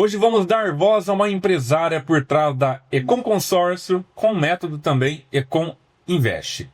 Hoje vamos dar voz a uma empresária por trás da Econ Consórcio, com o método também Econ Invest.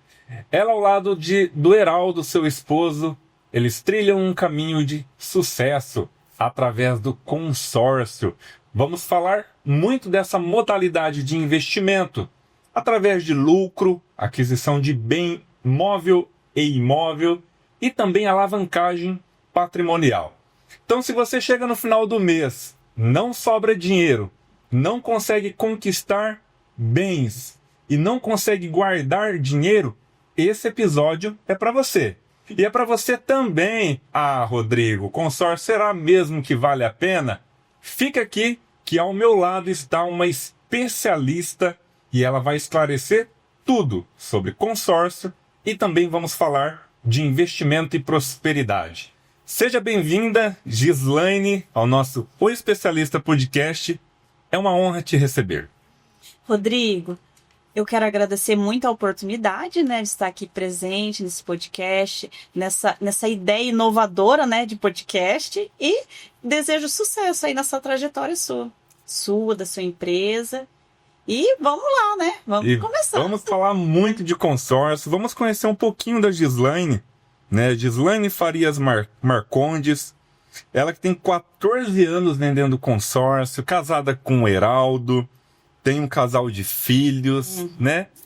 Ela ao lado do Heraldo, seu esposo, eles trilham um caminho de sucesso através do consórcio. Vamos falar muito dessa modalidade de investimento, através de lucro, aquisição de bem móvel e imóvel e também alavancagem patrimonial. Então, se você chega no final do mês, não sobra dinheiro, não consegue conquistar bens e não consegue guardar dinheiro, esse episódio é para você. E é para você também. Ah, Rodrigo, o consórcio será mesmo que vale a pena? Fica aqui que ao meu lado está uma especialista e ela vai esclarecer tudo sobre consórcio e também vamos falar de investimento e prosperidade. Seja bem-vinda, Gislaine, ao nosso O Especialista Podcast. É uma honra te receber. Rodrigo, eu quero agradecer muito a oportunidade, de estar aqui presente nesse podcast, nessa ideia inovadora, de podcast, e desejo sucesso aí nessa trajetória sua, da sua empresa. E vamos lá, Vamos começar. Vamos falar muito de consórcio, vamos conhecer um pouquinho da Gislaine, Gislaine Farias Marcondes, ela que tem 14 anos vendendo consórcio, casada com o Heraldo, tem um casal de filhos,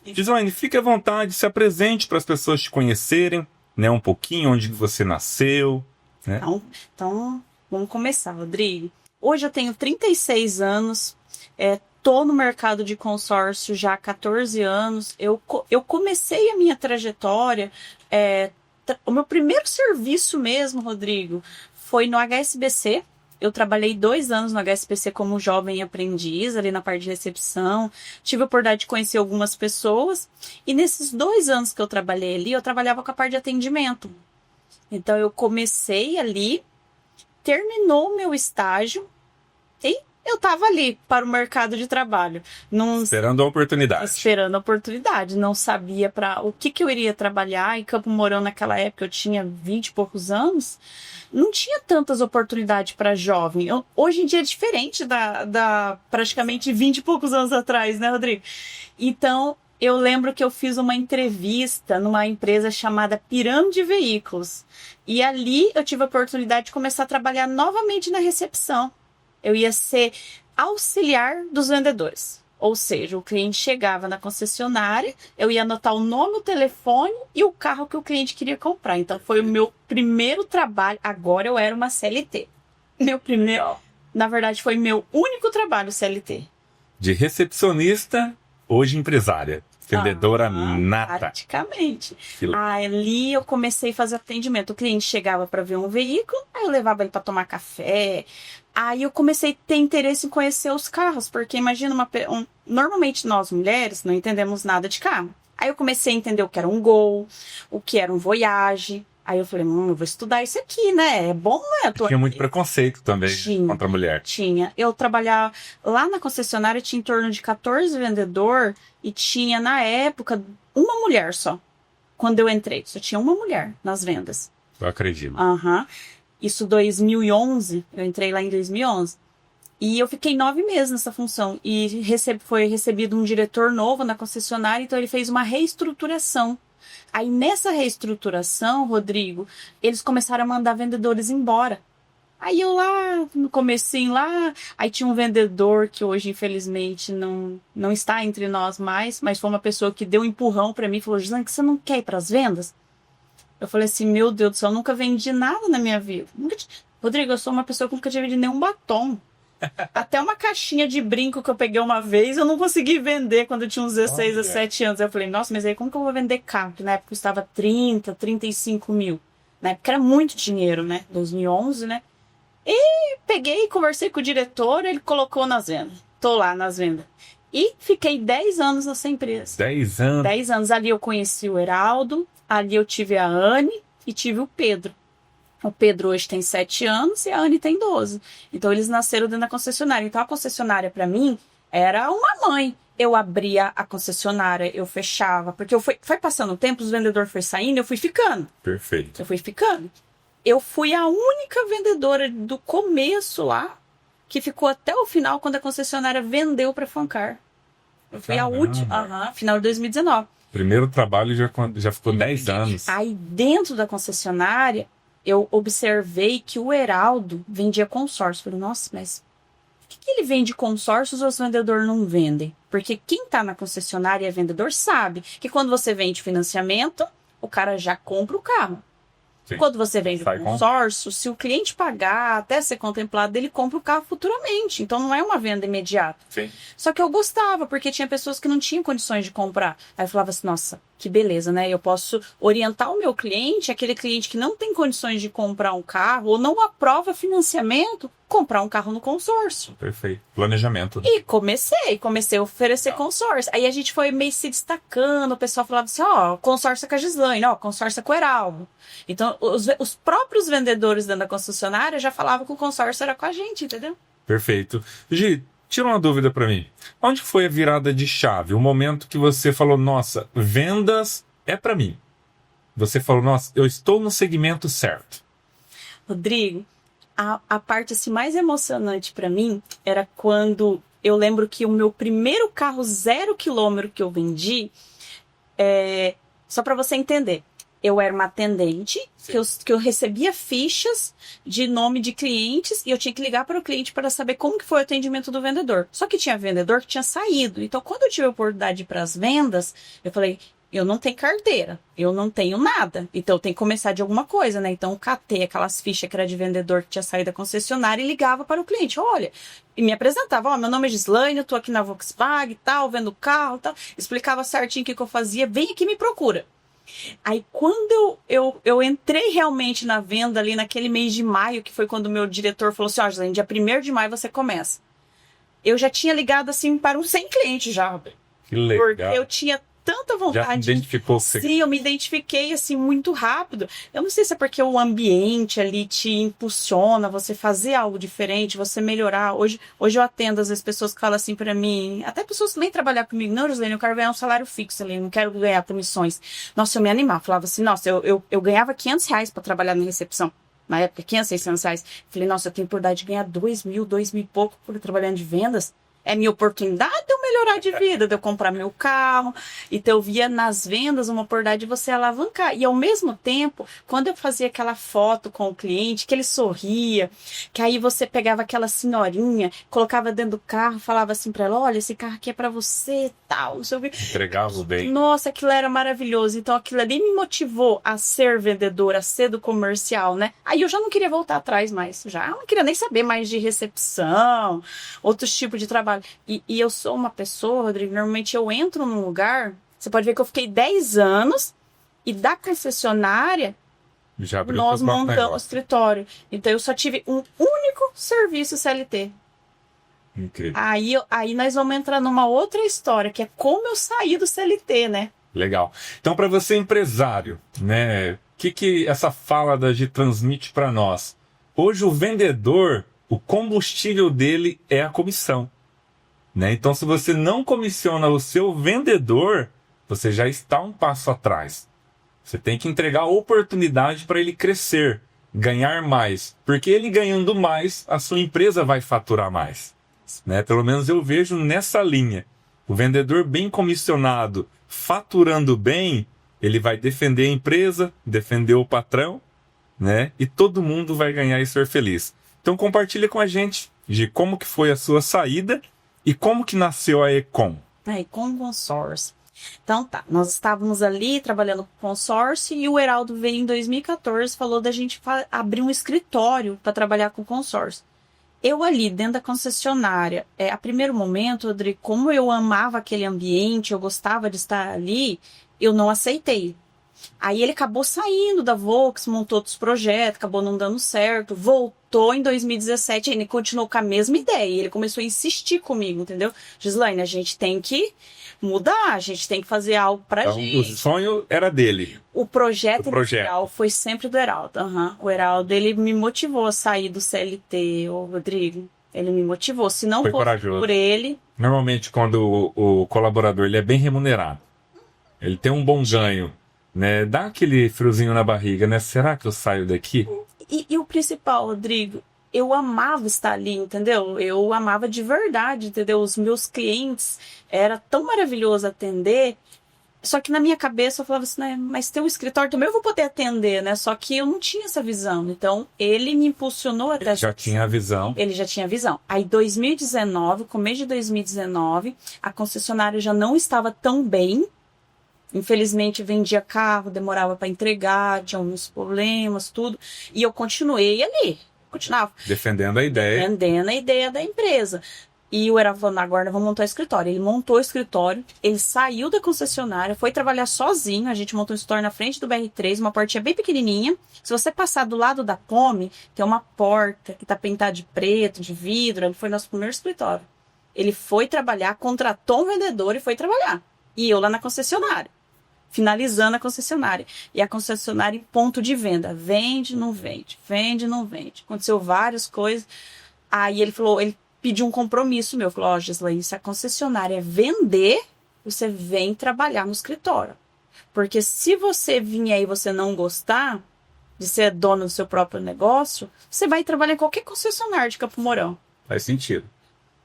Gislaine, fique à vontade, se apresente para as pessoas te conhecerem, um pouquinho, onde você nasceu, Então, vamos começar, Rodrigo. Hoje eu tenho 36 anos, estou no mercado de consórcio já há 14 anos. Eu comecei a minha trajetória, o meu primeiro serviço mesmo, Rodrigo, foi no HSBC. Eu trabalhei 2 anos no HSBC como jovem aprendiz, ali na parte de recepção. Tive a oportunidade de conhecer algumas pessoas. E nesses 2 anos que eu trabalhei ali, eu trabalhava com a parte de atendimento. Então, eu comecei ali, terminou o meu estágio e eu estava ali para o mercado de trabalho. Esperando a oportunidade. Esperando a oportunidade. Não sabia para o que eu iria trabalhar. Em Campo Mourão, naquela época, eu tinha 20 e poucos anos. Não tinha tantas oportunidades para jovem. Hoje em dia é diferente da praticamente 20 e poucos anos atrás, Rodrigo? Então, eu lembro que eu fiz uma entrevista numa empresa chamada Pirâmide Veículos. E ali eu tive a oportunidade de começar a trabalhar novamente na recepção. Eu ia ser auxiliar dos vendedores. Ou seja, o cliente chegava na concessionária, eu ia anotar o nome, o telefone e o carro que o cliente queria comprar. Então, foi o meu primeiro trabalho. Agora eu era uma CLT. Na verdade, foi meu único trabalho CLT. De recepcionista, hoje empresária. Vendedora nata. Praticamente. Ali eu comecei a fazer atendimento. O cliente chegava para ver um veículo, aí eu levava ele para tomar café. Aí eu comecei a ter interesse em conhecer os carros, porque imagina, normalmente nós mulheres não entendemos nada de carro. Aí eu comecei a entender o que era um Gol, o que era um Voyage. Aí eu falei, eu vou estudar isso aqui, É bom, Tinha muito preconceito também contra a mulher. Tinha. Eu trabalhava lá na concessionária, tinha em torno de 14 vendedores e tinha, na época, uma mulher só. Quando eu entrei, só tinha uma mulher nas vendas. Eu acredito. Isso 2011, eu entrei lá em 2011. E eu fiquei 9 meses nessa função. E foi recebido um diretor novo na concessionária, então ele fez uma reestruturação. Aí nessa reestruturação, Rodrigo, eles começaram a mandar vendedores embora. Aí eu lá, no comecinho lá, aí tinha um vendedor que hoje, infelizmente, não está entre nós mais, mas foi uma pessoa que deu um empurrão pra mim e falou, Gislaine, que você não quer ir pras vendas? Eu falei assim, meu Deus do céu, eu nunca vendi nada na minha vida. Rodrigo, eu sou uma pessoa que nunca tinha vendido nenhum batom. Até uma caixinha de brinco que eu peguei uma vez, eu não consegui vender quando eu tinha uns 16, 17 anos. Eu falei, nossa, mas aí como que eu vou vender carro? Porque na época custava 30, 35 mil. Na época era muito dinheiro, 2011, E peguei, conversei com o diretor, ele colocou nas vendas. Tô lá nas vendas. E fiquei 10 anos nessa empresa. 10 anos? 10 anos. Ali eu conheci o Heraldo, ali eu tive a Anne e tive o Pedro. O Pedro hoje tem 7 anos e a Anne tem 12. Então, eles nasceram dentro da concessionária. Então, a concessionária, para mim, era uma mãe. Eu abria a concessionária, eu fechava. Porque foi passando o tempo, os vendedores foram saindo, eu fui ficando. Perfeito. Eu fui ficando. Eu fui a única vendedora do começo lá que ficou até o final quando a concessionária vendeu para Fancar. Eu fui a última, final de 2019. Primeiro trabalho já ficou 10 anos. Aí dentro da concessionária, eu observei que o Heraldo vendia consórcio. Falei, nossa, mas por que ele vende consórcios ou os vendedores não vendem? Porque quem está na concessionária e é vendedor sabe que quando você vende financiamento, o cara já compra o carro. Sim. Quando você vende o consórcio, se o cliente pagar até ser contemplado, ele compra o carro futuramente. Então não é uma venda imediata. Sim. Só que eu gostava, porque tinha pessoas que não tinham condições de comprar. Aí eu falava assim, nossa, que beleza, né? Eu posso orientar o meu cliente, aquele cliente que não tem condições de comprar um carro ou não aprova financiamento, comprar um carro no consórcio. Perfeito. Planejamento. E comecei a oferecer consórcio. Aí a gente foi meio se destacando, o pessoal falava assim, ó, consórcio com a Gislaine, ó, consórcio com o Heraldo. Então, os próprios vendedores dentro da concessionária já falavam que o consórcio era com a gente, entendeu? Perfeito. Gi, tira uma dúvida para mim. Onde foi a virada de chave? O momento que você falou, nossa, vendas é para mim. Você falou, nossa, eu estou no segmento certo. Rodrigo, a parte assim, mais emocionante para mim era quando eu lembro que o meu primeiro carro 0 km que eu vendi, só para você entender, eu era uma atendente, que eu recebia fichas de nome de clientes e eu tinha que ligar para o cliente para saber como que foi o atendimento do vendedor. Só que tinha vendedor que tinha saído. Então, quando eu tive a oportunidade de ir para as vendas, eu falei, eu não tenho carteira, eu não tenho nada. Então, eu tenho que começar de alguma coisa, né? Então, eu catei aquelas fichas que era de vendedor que tinha saído da concessionária e ligava para o cliente. Olha, e me apresentava, ó, meu nome é Gislaine, eu tô aqui na Volkswagen e tal, vendo carro e tal. Explicava certinho o que eu fazia, vem aqui e me procura. Aí quando eu entrei realmente na venda ali naquele mês de maio, que foi quando o meu diretor falou assim, ó, Gislaine, dia 1º de maio você começa. Eu já tinha ligado assim para uns 100 clientes já. Que legal. Porque eu tinha tanta vontade. Já se identificou? Sim, eu me identifiquei assim muito rápido. Eu não sei se é porque o ambiente ali te impulsiona, você fazer algo diferente, você melhorar. Hoje eu atendo às vezes pessoas que falam assim pra mim, até pessoas que vêm trabalhar comigo, não, Gislaine, eu quero ganhar um salário fixo ali, eu não quero ganhar comissões. Nossa, eu me animava, falava assim, nossa, eu ganhava R$500 pra trabalhar na recepção. Na época, R$500, R$600. Falei, nossa, eu tenho oportunidade de ganhar 2.000, 2.000 e pouco por trabalhando de vendas. É minha oportunidade de eu melhorar de vida, de eu comprar meu carro. Então, eu via nas vendas uma oportunidade de você alavancar. E, ao mesmo tempo, quando eu fazia aquela foto com o cliente, que ele sorria, que aí você pegava aquela senhorinha, colocava dentro do carro, falava assim pra ela, olha, esse carro aqui é pra você, tal, não sei o quê. Entregava bem. Nossa, aquilo era maravilhoso. Então, aquilo ali me motivou a ser vendedora, a ser do comercial, né? Aí eu já não queria voltar atrás mais. Já não queria nem saber mais de recepção, outros tipos de trabalho. E eu sou uma pessoa, Rodrigo, normalmente eu entro num lugar, você pode ver que eu fiquei 10 anos e da concessionária já nós montamos o escritório. Então eu só tive um único serviço CLT. Incrível. Aí nós vamos entrar numa outra história, que é como eu saí do CLT, né? Legal. Então, para você empresário, né, o que essa fala da Gi transmite para nós? Hoje o vendedor, o combustível dele é a comissão. Né? Então, se você não comissiona o seu vendedor, você já está um passo atrás. Você tem que entregar a oportunidade para ele crescer, ganhar mais. Porque ele ganhando mais, a sua empresa vai faturar mais. Né? Pelo menos eu vejo nessa linha. O vendedor bem comissionado, faturando bem, ele vai defender a empresa, defender o patrão, né? E todo mundo vai ganhar e ser feliz. Então, compartilha com a gente de como que foi a sua saída e como que nasceu a Econ? A Econ Consórcio. Então tá, nós estávamos ali trabalhando com consórcio e o Heraldo veio em 2014 falou da gente abrir um escritório para trabalhar com consórcio. Eu ali dentro da concessionária, a primeiro momento, Rodrigo, como eu amava aquele ambiente, eu gostava de estar ali, eu não aceitei. Aí ele acabou saindo da Volks, montou outros projetos, acabou não dando certo, voltou em 2017, ele continuou com a mesma ideia, ele começou a insistir comigo, entendeu? Gislaine, a gente tem que mudar, a gente tem que fazer algo pra então, gente. O sonho era dele. O projeto inicial foi sempre do Heraldo. O Heraldo, ele me motivou a sair do CLT, Rodrigo. Ele me motivou, se não foi fosse corajoso. Por ele... Normalmente, quando o colaborador ele é bem remunerado, ele tem um bom ganho, né? Dá aquele friozinho na barriga, né? Será que eu saio daqui? E o principal, Rodrigo, eu amava estar ali, entendeu? Eu amava de verdade, entendeu? Os meus clientes, era tão maravilhoso atender. Só que na minha cabeça eu falava assim, né, mas tem um escritório também eu vou poder atender, né? Só que eu não tinha essa visão. Então, ele me impulsionou até... Já tinha a visão. Ele já tinha visão. Aí, 2019, começo de 2019, a concessionária já não estava tão bem. Infelizmente, vendia carro, demorava para entregar, tinha uns problemas, tudo. E eu continuei ali. Continuava. Defendendo a ideia. Defendendo a ideia da empresa. E o Heraldo falou, agora vamos montar o escritório. Ele montou o escritório, ele saiu da concessionária, foi trabalhar sozinho. A gente montou um escritório na frente do BR3, uma portinha bem pequenininha. Se você passar do lado da Pome, tem uma porta que tá pintada de preto, de vidro. Ele foi nosso primeiro escritório. Ele foi trabalhar, contratou um vendedor e foi trabalhar. E eu lá na concessionária, finalizando a concessionária. E a concessionária em ponto de venda. Vende, não vende. Vende, não vende. Aconteceu várias coisas. Aí ele falou, ele pediu um compromisso meu. Falou, ó, Gislaine, se a concessionária vender, você vem trabalhar no escritório. Porque se você vier e você não gostar de ser dono do seu próprio negócio, você vai trabalhar em qualquer concessionária de Campo Mourão. Faz sentido.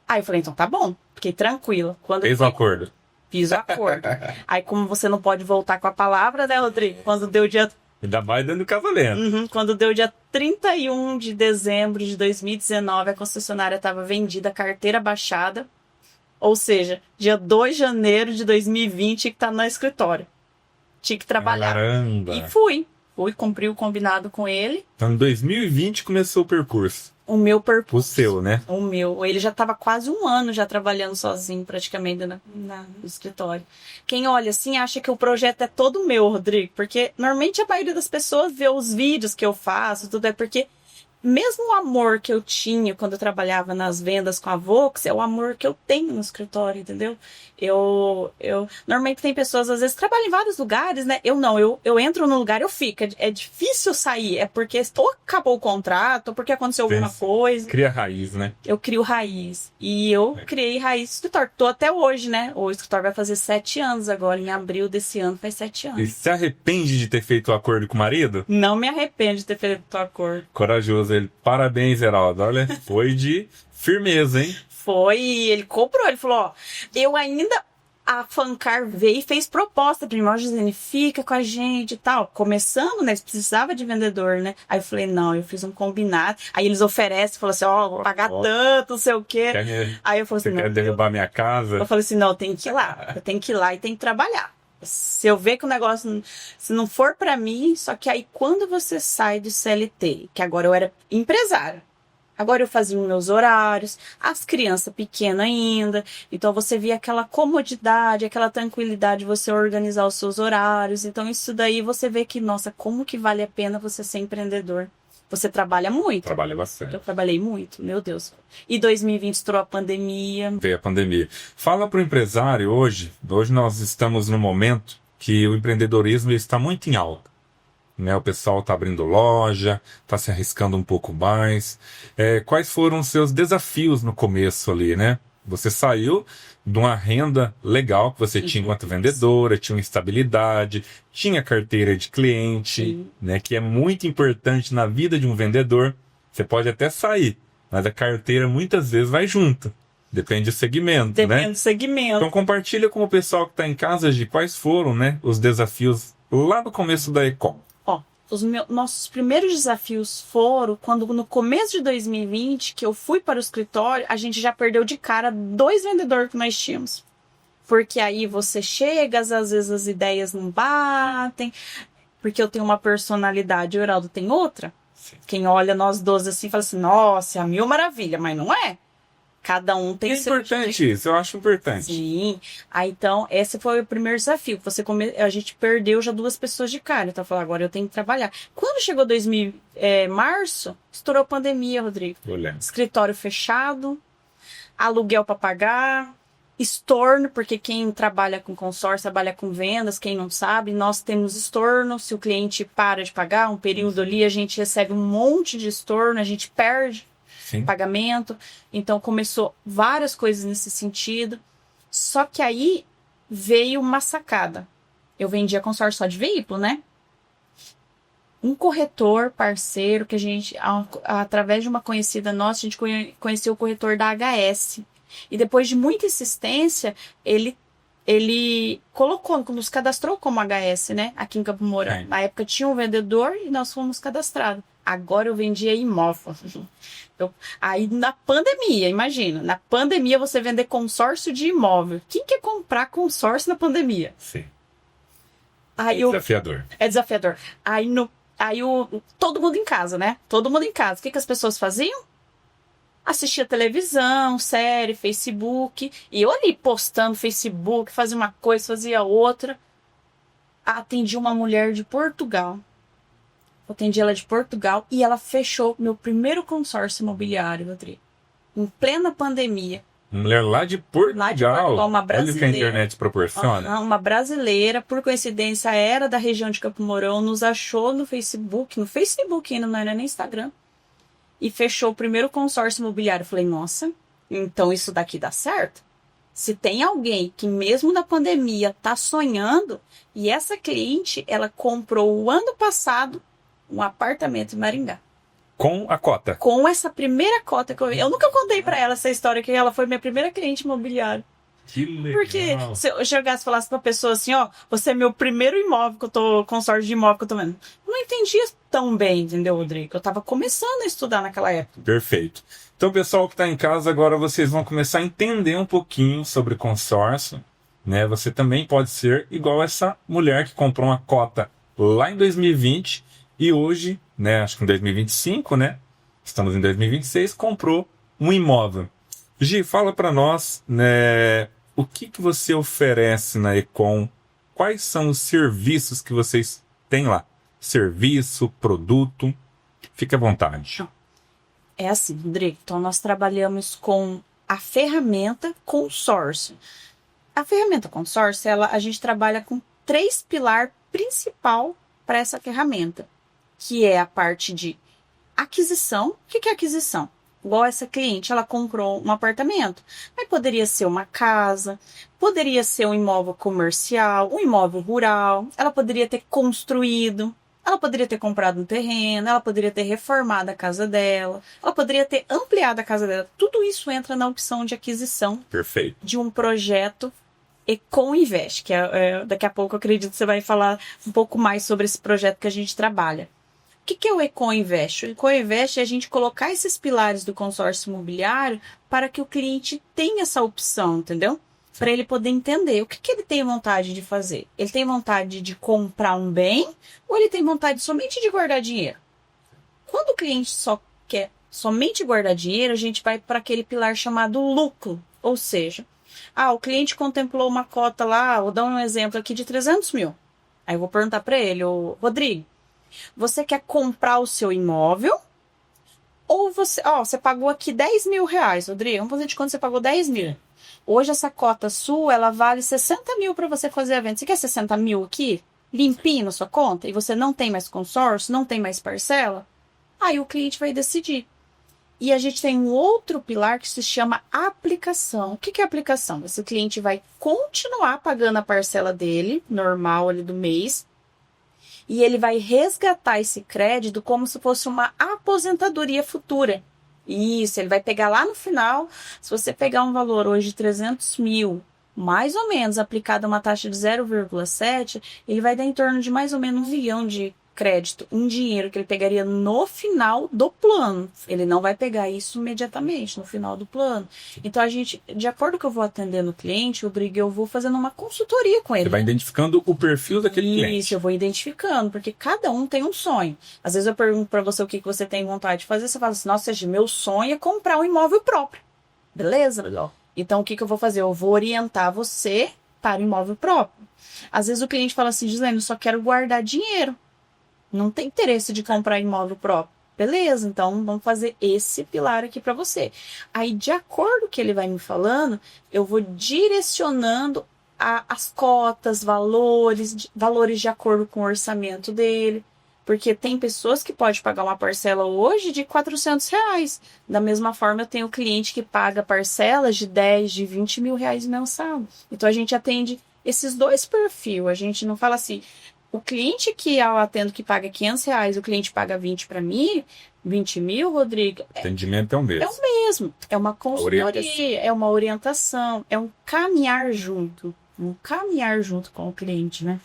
Aí eu falei, então tá bom. Fiquei tranquila. Fez o acordo. Fiz o acordo. Aí como você não pode voltar com a palavra, né, Rodrigo? Quando deu o dia... Ainda mais dando casamento. Quando deu dia 31 de dezembro de 2019, a concessionária estava vendida, carteira baixada. Ou seja, dia 2 de janeiro de 2020 que tá no escritório. Tinha que trabalhar. Caramba! E fui. Fui, cumpri o combinado com ele. Então, em 2020 começou o percurso. O meu percurso. O seu, né? O meu. Ele já estava quase um ano já trabalhando sozinho, praticamente, no escritório. Quem olha assim acha que o projeto é todo meu, Rodrigo. Porque normalmente a maioria das pessoas vê os vídeos que eu faço, tudo é porque... Mesmo o amor que eu tinha quando eu trabalhava nas vendas com a Vox, é o amor que eu tenho no escritório, entendeu? Normalmente tem pessoas, às vezes, que trabalham em vários lugares, né? Eu entro no lugar, eu fico. É difícil sair, é porque ou acabou o contrato, ou porque aconteceu alguma coisa. Cria raiz, né? Eu crio raiz. E eu criei raiz no escritório. Tô até hoje, né? O escritório vai fazer 7 anos agora, em abril desse ano, faz 7 anos. E se arrepende de ter feito o acordo com o marido? Não me arrependo de ter feito o acordo. Corajoso ele. Parabéns, Heraldo. Olha, foi de firmeza, hein? Foi, ele comprou. Ele falou, ó, eu ainda... A Fancar veio e fez proposta pra mim, ó, Gislaine, fica com a gente e tal. Começando, né, eles precisavam de vendedor, né? Aí eu falei, não, eu fiz um combinado. Aí eles oferecem, falam assim, ó, vou pagar tanto, não sei o quê. Aí eu falei assim, você quer derrubar minha casa? Eu falei assim, não, eu tenho que ir lá. Eu tenho que ir lá e tenho que trabalhar. Se eu ver que o negócio, se não for pra mim, só que aí quando você sai do CLT, que agora eu era empresária, agora eu fazia os meus horários, as crianças pequenas ainda, então você via aquela comodidade, aquela tranquilidade de você organizar os seus horários, então isso daí você vê que, nossa, como que vale a pena você ser empreendedor. Você trabalha muito. Trabalha bastante. Eu trabalhei muito, meu Deus. E 2020 estourou a pandemia. Veio a pandemia. Fala para o empresário hoje nós estamos num momento que o empreendedorismo está muito em alta. Né? O pessoal está abrindo loja, está se arriscando um pouco mais. Quais foram os seus desafios no começo ali, né? Você saiu de uma renda legal que você tinha enquanto vendedora, tinha uma estabilidade, tinha carteira de cliente, né? Que é muito importante na vida de um vendedor. Você pode até sair, mas a carteira muitas vezes vai junto. Depende do segmento, né? Depende do segmento. Então compartilha com o pessoal que está em casa de quais foram, né, os desafios lá no começo da Ecom. Nossos primeiros desafios foram quando no começo de 2020, que eu fui para o escritório, a gente já perdeu de cara 2 vendedores que nós tínhamos. Porque aí você chega, às vezes as ideias não batem, porque eu tenho uma personalidade, o Heraldo tem outra. Sim. Quem olha nós 12 assim fala assim, nossa, é a mil maravilha, mas não é. Cada um tem seu... É importante isso, eu acho importante. Sim. Aí, então, esse foi o primeiro desafio. A gente perdeu já 2 pessoas de cara. Então, eu falei, agora eu tenho que trabalhar. Quando chegou março, estourou a pandemia, Rodrigo. Escritório fechado, aluguel para pagar, estorno, porque quem trabalha com consórcio, trabalha com vendas, quem não sabe, nós temos estorno. Se o cliente para de pagar, um período ali, a gente recebe um monte de estorno, a gente perde. Sim. Pagamento, então começou várias coisas nesse sentido, só que aí veio uma sacada. Eu vendia consórcio só de veículo, né? um corretor parceiro que a gente, através de uma conhecida nossa, a gente conheceu o corretor da HS. E depois de muita insistência, ele nos cadastrou como HS, né? Aqui em Campo Mourão. Na época tinha um vendedor e nós fomos cadastrados. Agora eu vendia imóvel. Aí na pandemia, imagina, na pandemia você vender consórcio de imóvel. Quem quer comprar consórcio na pandemia? Sim. Aí desafiador. É desafiador. Todo mundo em casa, né? Todo mundo em casa. O que as pessoas faziam? Assistia televisão, série, Facebook. E eu ali postando Facebook, fazia uma coisa, fazia outra. Atendi uma mulher de Portugal. Atendi ela de Portugal e ela fechou meu primeiro consórcio imobiliário, Rodrigo. Em plena pandemia. Mulher lá de Portugal. Uma brasileira. Olha o que a internet proporciona. Uma brasileira, por coincidência, era da região de Campo Mourão, nos achou no Facebook ainda, não era nem Instagram, e fechou o primeiro consórcio imobiliário. Eu falei, nossa, então isso daqui dá certo? Se tem alguém que mesmo na pandemia tá sonhando, e essa cliente, ela comprou o ano passado um apartamento em Maringá. Com a cota. Com essa primeira cota que eu vi. Eu nunca contei pra ela essa história, que ela foi minha primeira cliente imobiliária. Que legal. Porque se eu chegasse e falasse pra pessoa assim, ó, você é meu primeiro imóvel que eu tô, consórcio de imóvel que eu tô vendo. Eu não entendia tão bem, entendeu, Rodrigo? Eu tava começando a estudar naquela época. Perfeito. Então, pessoal que tá em casa, agora vocês vão começar a entender um pouquinho sobre consórcio, né? Você também pode ser igual essa mulher que comprou uma cota lá em 2020 e hoje, né, acho que em 2025, né? Estamos em 2026, comprou um imóvel. Gi, fala para nós, né, o que você oferece na Econ? Quais são os serviços que vocês têm lá? Serviço, produto? Fique à vontade. É assim, Rodrigo. Então, nós trabalhamos com a ferramenta consórcio. A ferramenta consórcio, a gente trabalha com 3 pilares principais para essa ferramenta, que é a parte de aquisição. O que é aquisição? Igual essa cliente, ela comprou um apartamento, mas poderia ser uma casa, poderia ser um imóvel comercial, um imóvel rural, ela poderia ter construído, ela poderia ter comprado um terreno, ela poderia ter reformado a casa dela, ela poderia ter ampliado a casa dela. Tudo isso entra na opção de aquisição. Perfeito. De um projeto Econ Invest, que daqui a pouco eu acredito que você vai falar um pouco mais sobre esse projeto que a gente trabalha. O que é o Econ Invest? O Econ Invest é a gente colocar esses pilares do consórcio imobiliário para que o cliente tenha essa opção, entendeu? Para ele poder entender o que ele tem vontade de fazer. Ele tem vontade de comprar um bem ou ele tem vontade somente de guardar dinheiro? Quando o cliente só quer somente guardar dinheiro, a gente vai para aquele pilar chamado lucro. Ou seja, o cliente contemplou uma cota lá, vou dar um exemplo aqui de 300 mil. Aí eu vou perguntar para ele, Rodrigo, você quer comprar o seu imóvel ou você pagou aqui 10 mil reais, Rodrigo, vamos fazer de conta que você pagou 10 mil. Hoje essa cota sua, ela vale 60 mil para você fazer a venda. Você quer 60 mil aqui, limpinho na sua conta, e você não tem mais consórcio, não tem mais parcela? Aí o cliente vai decidir. E a gente tem um outro pilar que se chama aplicação. O que é aplicação? Esse cliente vai continuar pagando a parcela dele, normal ali do mês, e ele vai resgatar esse crédito como se fosse uma aposentadoria futura. Isso, ele vai pegar lá no final. Se você pegar um valor hoje de 300 mil, mais ou menos, aplicado a uma taxa de 0,7, ele vai dar em torno de mais ou menos 1 milhão de crédito, um dinheiro que ele pegaria no final do plano. Ele não vai pegar isso imediatamente, no final do plano. Então, a gente, de acordo com o que eu vou atendendo o cliente, eu vou fazendo uma consultoria com ele. Você vai identificando o perfil daquele cliente. Isso, eu vou identificando, porque cada um tem um sonho. Às vezes eu pergunto para você o que você tem vontade de fazer, você fala assim, nossa, meu sonho é comprar um imóvel próprio. Beleza? Legal. Então, o que eu vou fazer? Eu vou orientar você para o imóvel próprio. Às vezes o cliente fala assim, Gislaine, eu só quero guardar dinheiro. Não tem interesse de comprar imóvel próprio. Beleza, então vamos fazer esse pilar aqui para você. Aí, de acordo com o que ele vai me falando, eu vou direcionando as cotas, valores de acordo com o orçamento dele. Porque tem pessoas que podem pagar uma parcela hoje de R$400. Da mesma forma, eu tenho cliente que paga parcelas de 10, de 20 mil reais mensal. Então, a gente atende esses dois perfis. A gente não fala assim, O cliente que eu atendo que paga R$ 500, o cliente paga 20 para mim, 20 mil, Rodrigo, Atendimento é o é mesmo. o mesmo. É uma consultoria, é uma orientação, é um caminhar junto. Um caminhar junto com o cliente, né?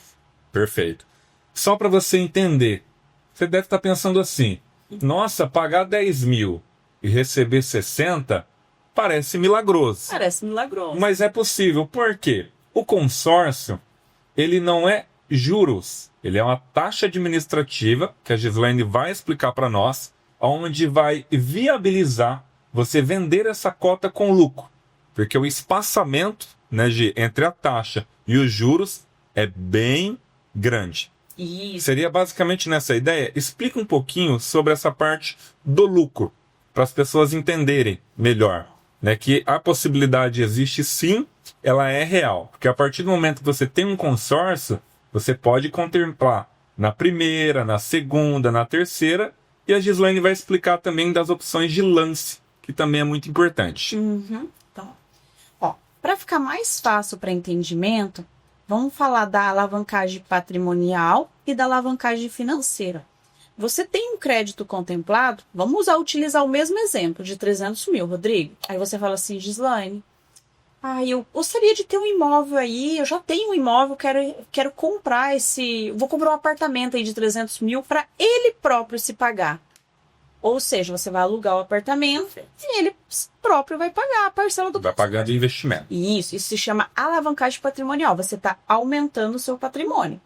Perfeito. Só para você entender, você deve estar pensando assim, nossa, pagar 10 mil e receber 60 parece milagroso. Parece milagroso. Mas é possível, por quê? O consórcio, ele não é juros, ele é uma taxa administrativa, que a Gislaine vai explicar para nós, onde vai viabilizar você vender essa cota com lucro. Porque o espaçamento, né, entre a taxa e os juros é bem grande. Isso. Seria basicamente nessa ideia? Explica um pouquinho sobre essa parte do lucro, para as pessoas entenderem melhor. Né, que a possibilidade existe sim, ela é real. Porque a partir do momento que você tem um consórcio, você pode contemplar na primeira, na segunda, na terceira, e a Gislaine vai explicar também das opções de lance, que também é muito importante. Então, ó, para ficar mais fácil para entendimento, vamos falar da alavancagem patrimonial e da alavancagem financeira. Você tem um crédito contemplado, vamos utilizar o mesmo exemplo de 300 mil, Rodrigo. Aí você fala assim, Gislaine, eu gostaria de ter um imóvel aí, eu já tenho um imóvel, quero comprar vou comprar um apartamento aí de 300 mil para ele próprio se pagar. Ou seja, você vai alugar o apartamento e ele próprio vai pagar a parcela do Vai pagando investimento. Isso se chama alavancagem patrimonial. Você está aumentando o seu patrimônio.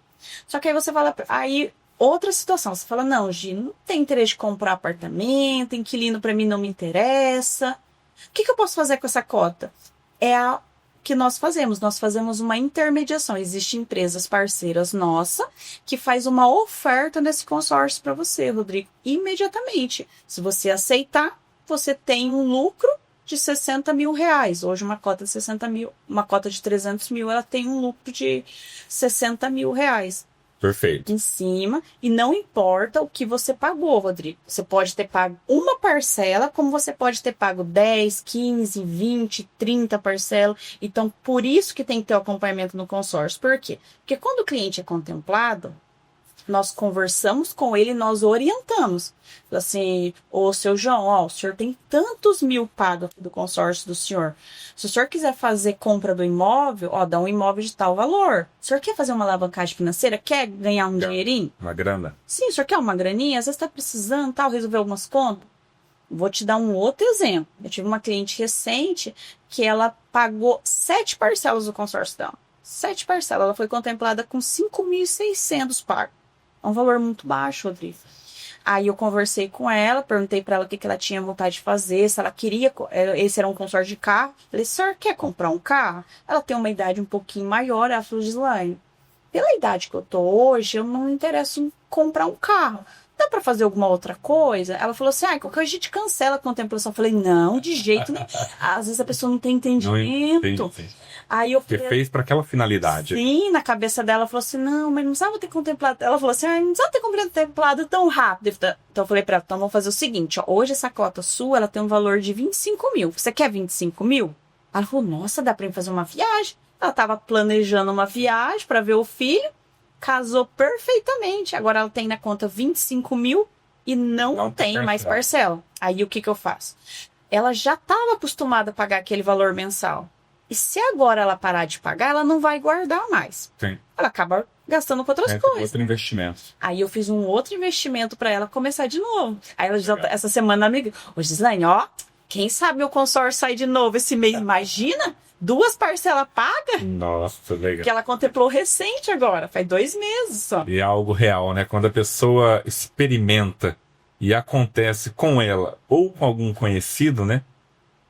Só que aí você fala, outra situação, você fala, não, Gi, não tem interesse de comprar apartamento, inquilino para mim não me interessa. O que eu posso fazer com essa cota? É a que nós fazemos uma intermediação. Existem empresas parceiras nossas que faz uma oferta nesse consórcio para você, Rodrigo, imediatamente. Se você aceitar, você tem um lucro de R$60 mil. Hoje uma cota de 60 mil, uma cota de 300 mil, ela tem um lucro de R$60 mil. Perfeito. Em cima, e não importa o que você pagou, Rodrigo. Você pode ter pago uma parcela, como você pode ter pago 10, 15, 20, 30 parcelas. Então, por isso que tem que ter o acompanhamento no consórcio. Por quê? Porque quando o cliente é contemplado, nós conversamos com ele, nós orientamos. Assim, seu João, o senhor tem tantos mil pagos do consórcio do senhor. Se o senhor quiser fazer compra do imóvel, dá um imóvel de tal valor. O senhor quer fazer uma alavancagem financeira? Quer ganhar um dinheirinho? Uma grana? Sim, o senhor quer uma graninha? Às vezes está precisando, resolver algumas contas. Vou te dar um outro exemplo. Eu tive uma cliente recente que ela pagou 7 parcelas do consórcio dela. 7 parcelas. Ela foi contemplada com 5.600 pagos. É um valor muito baixo, Rodrigo. Aí eu conversei com ela, perguntei para ela o que ela tinha vontade de fazer, se ela queria, esse era um consórcio de carro. Falei, senhor, quer comprar um carro? Ela tem uma idade um pouquinho maior, ela falou, Gislaine, pela idade que eu tô hoje, eu não me interesso em comprar um carro. Dá para fazer alguma outra coisa? Ela falou assim, qualquer coisa a gente cancela a contemplação. Eu falei, não, de jeito nenhum. Às vezes a pessoa não tem entendimento. Aí eu Você fez para aquela finalidade. Sim, na cabeça dela, ela falou assim, não, mas não precisava ter contemplado. Ela falou assim, não precisava ter contemplado tão rápido. Então eu falei para ela, então vamos fazer o seguinte, hoje essa cota sua, ela tem um valor de 25 mil. Você quer 25 mil? Ela falou, nossa, dá para fazer uma viagem. Ela estava planejando uma viagem para ver o filho, casou perfeitamente. Agora ela tem na conta 25 mil e não tem mais parcela. Aí o que eu faço? Ela já estava acostumada a pagar aquele valor mensal. E se agora ela parar de pagar, ela não vai guardar mais. Sim. Ela acaba gastando com outras coisas. Outro investimento. Aí eu fiz um outro investimento para ela começar de novo. Aí ela essa semana ela me ligou, ô Gislaine, quem sabe meu consórcio sai de novo esse mês? Imagina? 2 parcelas pagas? Nossa, legal. Que ela contemplou recente agora, faz 2 meses só. E é algo real, né? Quando a pessoa experimenta e acontece com ela ou com algum conhecido, né?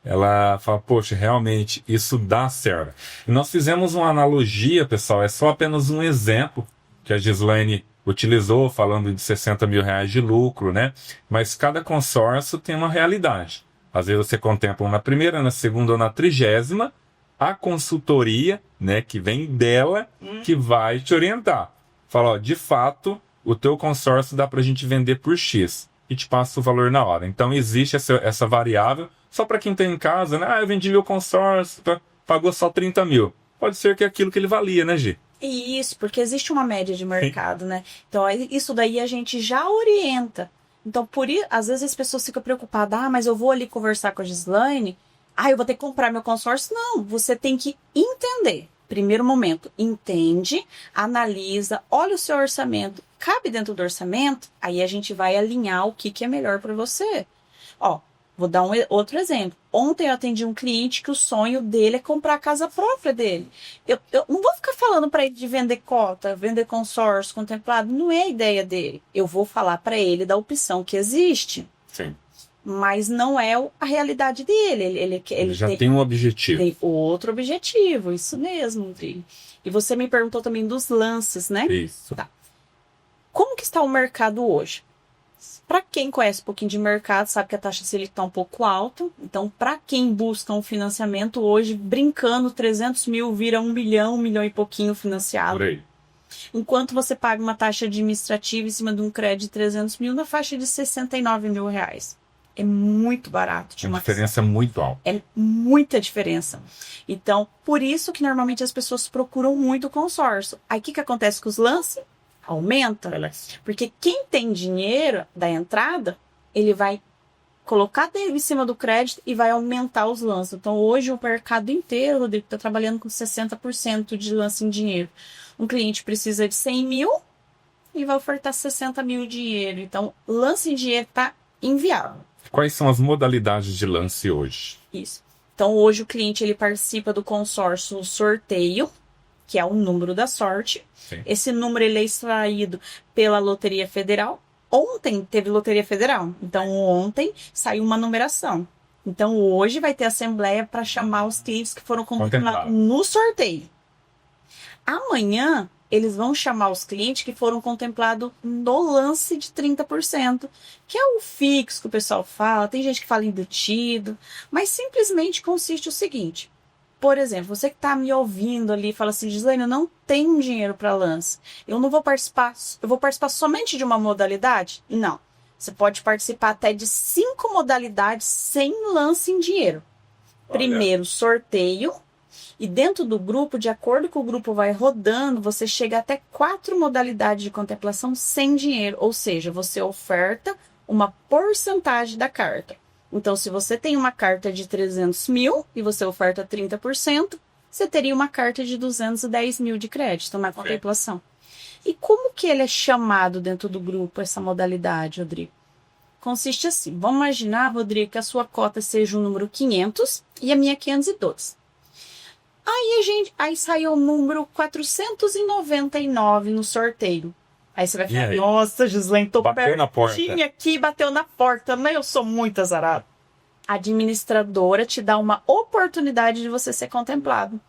Ela fala, poxa, realmente isso dá certo. E nós fizemos uma analogia, pessoal, é só apenas um exemplo que a Gislaine utilizou, falando de 60 mil reais de lucro, né? Mas cada consórcio tem uma realidade. Às vezes você contempla na primeira, na segunda ou na 30ª, a consultoria, né, que vem dela, que vai te orientar. Fala, de fato, o teu consórcio dá pra gente vender por X. E te passa o valor na hora. Então existe essa variável. Só para quem tem em casa, né? Eu vendi meu consórcio, pagou só 30 mil. Pode ser que é aquilo que ele valia, né, Gi? Isso, porque existe uma média de mercado, né? Então, isso daí a gente já orienta. Então, às vezes as pessoas ficam preocupadas, mas eu vou ali conversar com a Gislaine, eu vou ter que comprar meu consórcio. Não, você tem que entender. Primeiro momento, entende, analisa, olha o seu orçamento, cabe dentro do orçamento, aí a gente vai alinhar o que é melhor para você. Ó, vou dar outro exemplo. Ontem eu atendi um cliente que o sonho dele é comprar a casa própria dele. Eu não vou ficar falando para ele de vender cota, vender consórcio, contemplado, não é a ideia dele. Eu vou falar para ele da opção que existe. Sim. Mas não é a realidade dele. Ele já tem um objetivo. Tem outro objetivo, isso mesmo, Rodrigo. E você me perguntou também dos lances, né? Isso. Tá. Como que está o mercado hoje? Para quem conhece um pouquinho de mercado, sabe que a taxa Selic está um pouco alta. Então, para quem busca um financiamento hoje, brincando, 300 mil vira 1 milhão e pouquinho financiado. Por aí. Enquanto você paga uma taxa administrativa em cima de um crédito de 300 mil na faixa de 69 mil reais. É muito barato. Uma diferença muito alta. É muita diferença. Então, por isso que normalmente as pessoas procuram muito o consórcio. Aí, o que acontece com os lances? Aumenta. Porque quem tem dinheiro da entrada, ele vai colocar dele em cima do crédito e vai aumentar os lances. Então, hoje o mercado inteiro, Rodrigo, está trabalhando com 60% de lance em dinheiro. Um cliente precisa de 100 mil e vai ofertar 60 mil em dinheiro. Então, lance em dinheiro está inviável. Quais são as modalidades de lance hoje? Isso. Então, hoje o cliente ele participa do consórcio no sorteio, que é o número da sorte. Sim. Esse número ele é extraído pela Loteria Federal. Ontem teve Loteria Federal. Então, ontem saiu uma numeração. Então, hoje vai ter assembleia para chamar os clientes que foram contemplados no sorteio. Amanhã, eles vão chamar os clientes que foram contemplados no lance de 30%, que é o fixo que o pessoal fala, tem gente que fala embutido, mas simplesmente consiste o seguinte. Por exemplo, você que está me ouvindo ali e fala assim, Gislaine, eu não tenho dinheiro para lance, eu não vou participar, eu vou participar somente de uma modalidade? Não, você pode participar até de 5 modalidades sem lance em dinheiro. Olha. Primeiro, sorteio. E dentro do grupo, de acordo com o grupo vai rodando, você chega até 4 modalidades de contemplação sem dinheiro. Ou seja, você oferta uma porcentagem da carta. Então, se você tem uma carta de 300 mil e você oferta 30%, você teria uma carta de 210 mil de crédito na contemplação. E como que ele é chamado dentro do grupo, essa modalidade, Rodrigo? Consiste assim. Vamos imaginar, Rodrigo, que a sua cota seja o número 500 e a minha 512. Aí saiu o número 499 no sorteio. Aí você vai falar, nossa, Gislaine, tô pertinho aqui, bateu na porta, né? Eu sou muito azarado. A administradora te dá uma oportunidade de você ser contemplado.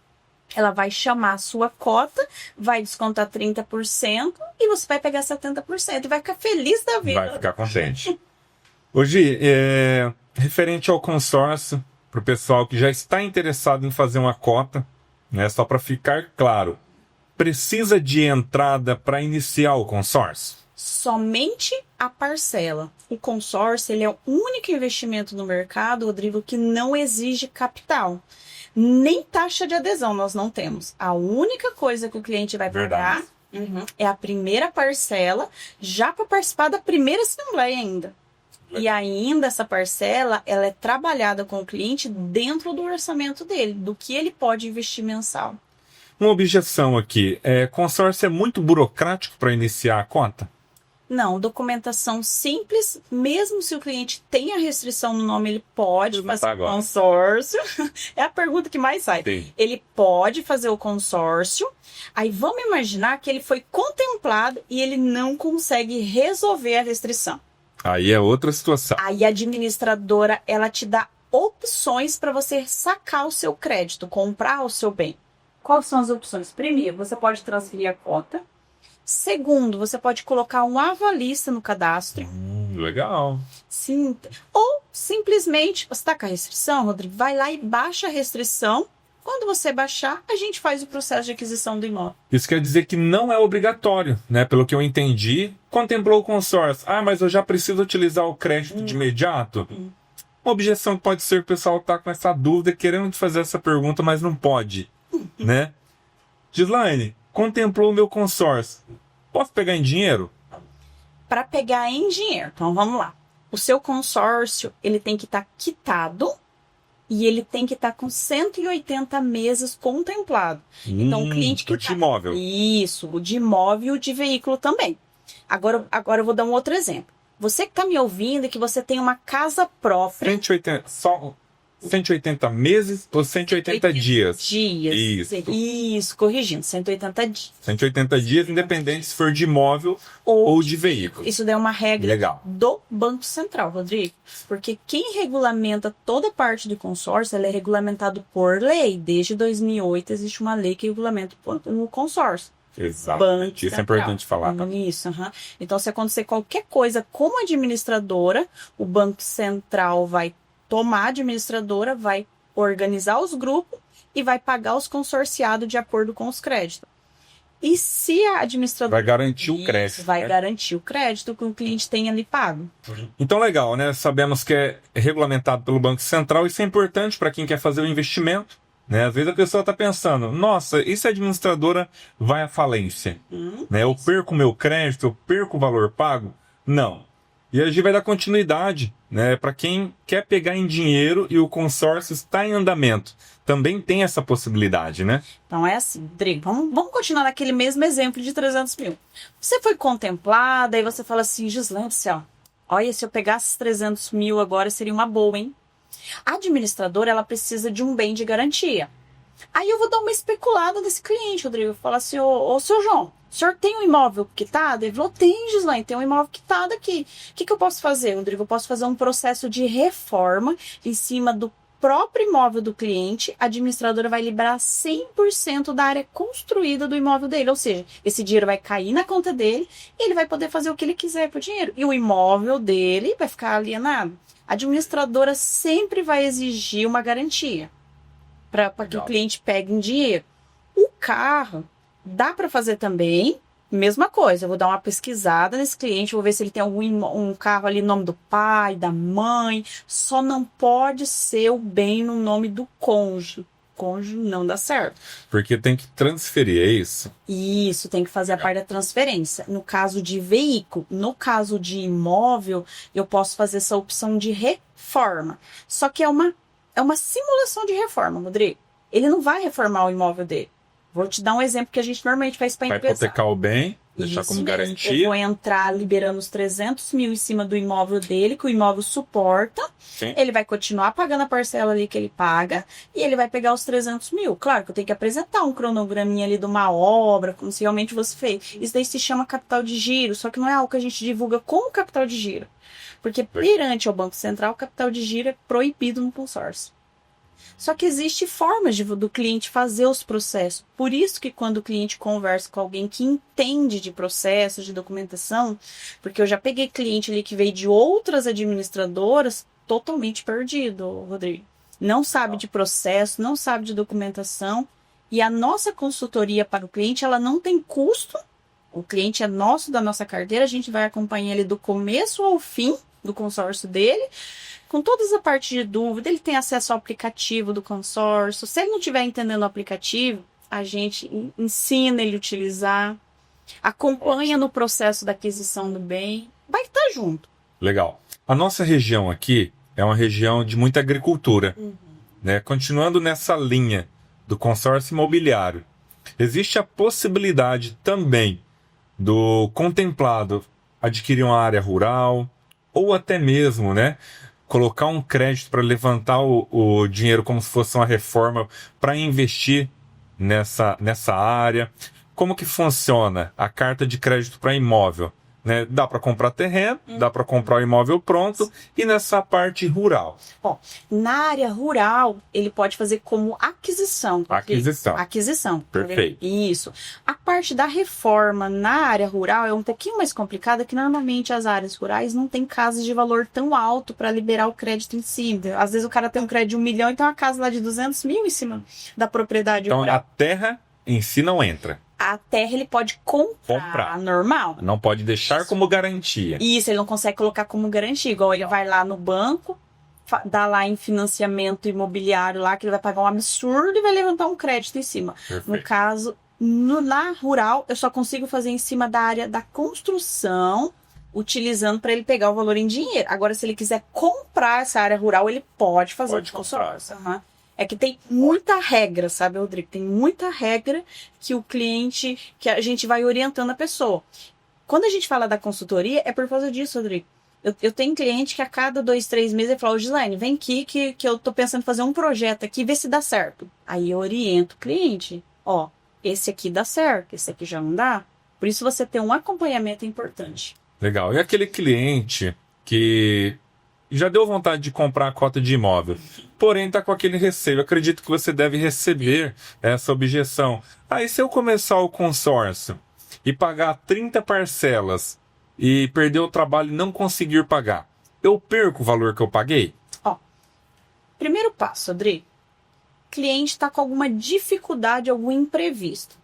Ela vai chamar a sua cota, vai descontar 30% e você vai pegar 70% e vai ficar feliz da vida. Vai ficar contente. Hoje, referente ao consórcio, para o pessoal que já está interessado em fazer uma cota, né, só para ficar claro, precisa de entrada para iniciar o consórcio? Somente a parcela. O consórcio ele é o único investimento no mercado, Rodrigo, que não exige capital. Nem taxa de adesão nós não temos. A única coisa que o cliente vai pagar é a primeira parcela, já para participar da primeira assembleia ainda. E ainda essa parcela, ela é trabalhada com o cliente dentro do orçamento dele, do que ele pode investir mensal. Uma objeção aqui, consórcio é muito burocrático para iniciar a conta? Não, documentação simples, mesmo se o cliente tem a restrição no nome, ele pode fazer o consórcio. É a pergunta que mais sai. Sim. Ele pode fazer o consórcio, aí vamos imaginar que ele foi contemplado e ele não consegue resolver a restrição. Aí é outra situação. Aí a administradora, ela te dá opções para você sacar o seu crédito, comprar o seu bem. Quais são as opções? Primeiro, você pode transferir a cota. Segundo, você pode colocar um avalista no cadastro. Legal. Sim. Ou, simplesmente, você está com a restrição, Rodrigo? Vai lá e baixa a restrição. Quando você baixar, a gente faz o processo de aquisição do imóvel. Isso quer dizer que não é obrigatório, né? Pelo que eu entendi, contemplou o consórcio. Mas eu já preciso utilizar o crédito de imediato? Uma objeção que pode ser o pessoal tá com essa dúvida, querendo te fazer essa pergunta, mas não pode, né? Gislaine, contemplou o meu consórcio. Posso pegar em dinheiro? Para pegar em dinheiro. Então, vamos lá. O seu consórcio, ele tem que estar quitado e ele tem que estar com 180 meses contemplado. Então, o cliente que de imóvel. Isso, o de imóvel e o de veículo também. Agora eu vou dar um outro exemplo. Você que está me ouvindo e que você tem uma casa própria... 180 meses ou 180 dias? Dias. Isso, corrigindo, 180 dias. 180 dias, independente se for de imóvel ou de veículo. Isso daí é uma regra Legal. do Banco Central, Rodrigo. Porque quem regulamenta toda parte do consórcio, ela é regulamentado por lei. Desde 2008 existe uma lei que regulamenta o consórcio. Exatamente, isso é importante falar. Isso, Então, se acontecer qualquer coisa como administradora, o Banco Central vai tomar a administradora, vai organizar os grupos e vai pagar os consorciados de acordo com os créditos. E se a administradora... Vai garantir o crédito. Vai garantir o crédito que o cliente tem ali pago. Então, legal, né? Sabemos que é regulamentado pelo Banco Central, isso é importante para quem quer fazer o investimento. Né? Às vezes a pessoa está pensando, nossa, e se a administradora vai à falência? Né? Eu perco o meu crédito, eu perco o valor pago? Não. E a gente vai dar continuidade, né, para quem quer pegar em dinheiro e o consórcio está em andamento. Também tem essa possibilidade, né? Então é assim, Rodrigo, vamos continuar naquele mesmo exemplo de 300 mil. Você foi contemplada e você fala assim, Gislaine do céu, olha, se eu pegasse 300 mil agora seria uma boa, hein? A administradora, ela precisa de um bem de garantia. Aí eu vou dar uma especulada desse cliente, Rodrigo. Eu falo assim, ô seu João, o senhor tem um imóvel quitado? Ele falou, tem, Gislaine, tem um imóvel quitado aqui. O que eu posso fazer, Rodrigo? Eu posso fazer um processo de reforma em cima do próprio imóvel do cliente. A administradora vai liberar 100% da área construída do imóvel dele. Ou seja, esse dinheiro vai cair na conta dele e ele vai poder fazer o que ele quiser com o dinheiro. E o imóvel dele vai ficar alienado. A administradora sempre vai exigir uma garantia para que o cliente pegue em dinheiro. O carro, dá para fazer também, mesma coisa. Eu vou dar uma pesquisada nesse cliente, vou ver se ele tem um carro ali no nome do pai, da mãe. Só não pode ser o bem no nome do cônjuge. Cônjuge não dá certo. Porque tem que transferir, é isso? Isso, tem que fazer a parte da transferência. No caso de veículo, no caso de imóvel, eu posso fazer essa opção de reforma. Só que é uma simulação de reforma, Rodrigo. Ele não vai reformar o imóvel dele. Vou te dar um exemplo que a gente normalmente faz para empresa. Vai hipotecar o bem, deixar isso como mesmo. garantia. Eu vou entrar liberando os 300 mil em cima do imóvel dele, que o imóvel suporta. Sim. Ele vai continuar pagando a parcela ali que ele paga e ele vai pegar os 300 mil. Claro que eu tenho que apresentar um cronograminha ali de uma obra, como se realmente você fez. Isso daí se chama capital de giro, só que não é algo que a gente divulga como capital de giro. Porque perante ao Banco Central, o capital de giro é proibido no consórcio. Só que existe formas do cliente fazer os processos. Por isso que quando o cliente conversa com alguém que entende de processos, de documentação, porque eu já peguei cliente ali que veio de outras administradoras totalmente perdido, Rodrigo. Não sabe de processo, não sabe de documentação. E a nossa consultoria para o cliente, ela não tem custo. O cliente é nosso, da nossa carteira, a gente vai acompanhar ele do começo ao fim do consórcio dele, com todas as partes de dúvida. Ele tem acesso ao aplicativo do consórcio. Se ele não estiver entendendo o aplicativo, a gente ensina ele a utilizar, acompanha no processo da aquisição do bem, vai estar junto. Legal. A nossa região aqui é uma região de muita agricultura. Né? Continuando nessa linha do consórcio imobiliário, existe a possibilidade também do contemplado adquirir uma área rural ou até mesmo, né, colocar um crédito para levantar o dinheiro como se fosse uma reforma para investir nessa área. Como que funciona a carta de crédito para imóvel? Né? Dá para comprar terreno, dá para comprar o imóvel pronto e nessa parte rural. Bom, na área rural, ele pode fazer como aquisição. Aquisição. Perfeito. Isso. A parte da reforma na área rural é um pouquinho mais complicada, que normalmente as áreas rurais não tem casas de valor tão alto para liberar o crédito em si. Às vezes o cara tem um crédito de 1 milhão e tem uma casa lá de 200 mil em cima da propriedade rural. Então a terra em si não entra. A terra ele pode comprar normal. Não pode deixar como garantia. Isso, ele não consegue colocar como garantia. Igual ele vai lá no banco, dá lá em financiamento imobiliário lá, que ele vai pagar um absurdo e vai levantar um crédito em cima. Perfeito. No caso, Na rural, eu só consigo fazer em cima da área da construção, utilizando para ele pegar o valor em dinheiro. Agora, se ele quiser comprar essa área rural, ele pode fazer Pode de consórcio. É que tem muita regra, sabe, Rodrigo? Tem muita regra que o cliente, que a gente vai orientando a pessoa. Quando a gente fala da consultoria, é por causa disso, Rodrigo. Eu tenho cliente que a cada 2, 3 meses ele fala, ô Gislaine, vem aqui que eu tô pensando em fazer um projeto aqui, ver se dá certo. Aí eu oriento o cliente, ó, esse aqui dá certo, esse aqui já não dá. Por isso você ter um acompanhamento é importante. Legal. E aquele cliente que já deu vontade de comprar a cota de imóvel, porém está com aquele receio. Eu acredito que você deve receber essa objeção. Aí se eu começar o consórcio e pagar 30 parcelas e perder o trabalho e não conseguir pagar, eu perco o valor que eu paguei? Ó, primeiro passo, Adri. Cliente está com alguma dificuldade, algum imprevisto.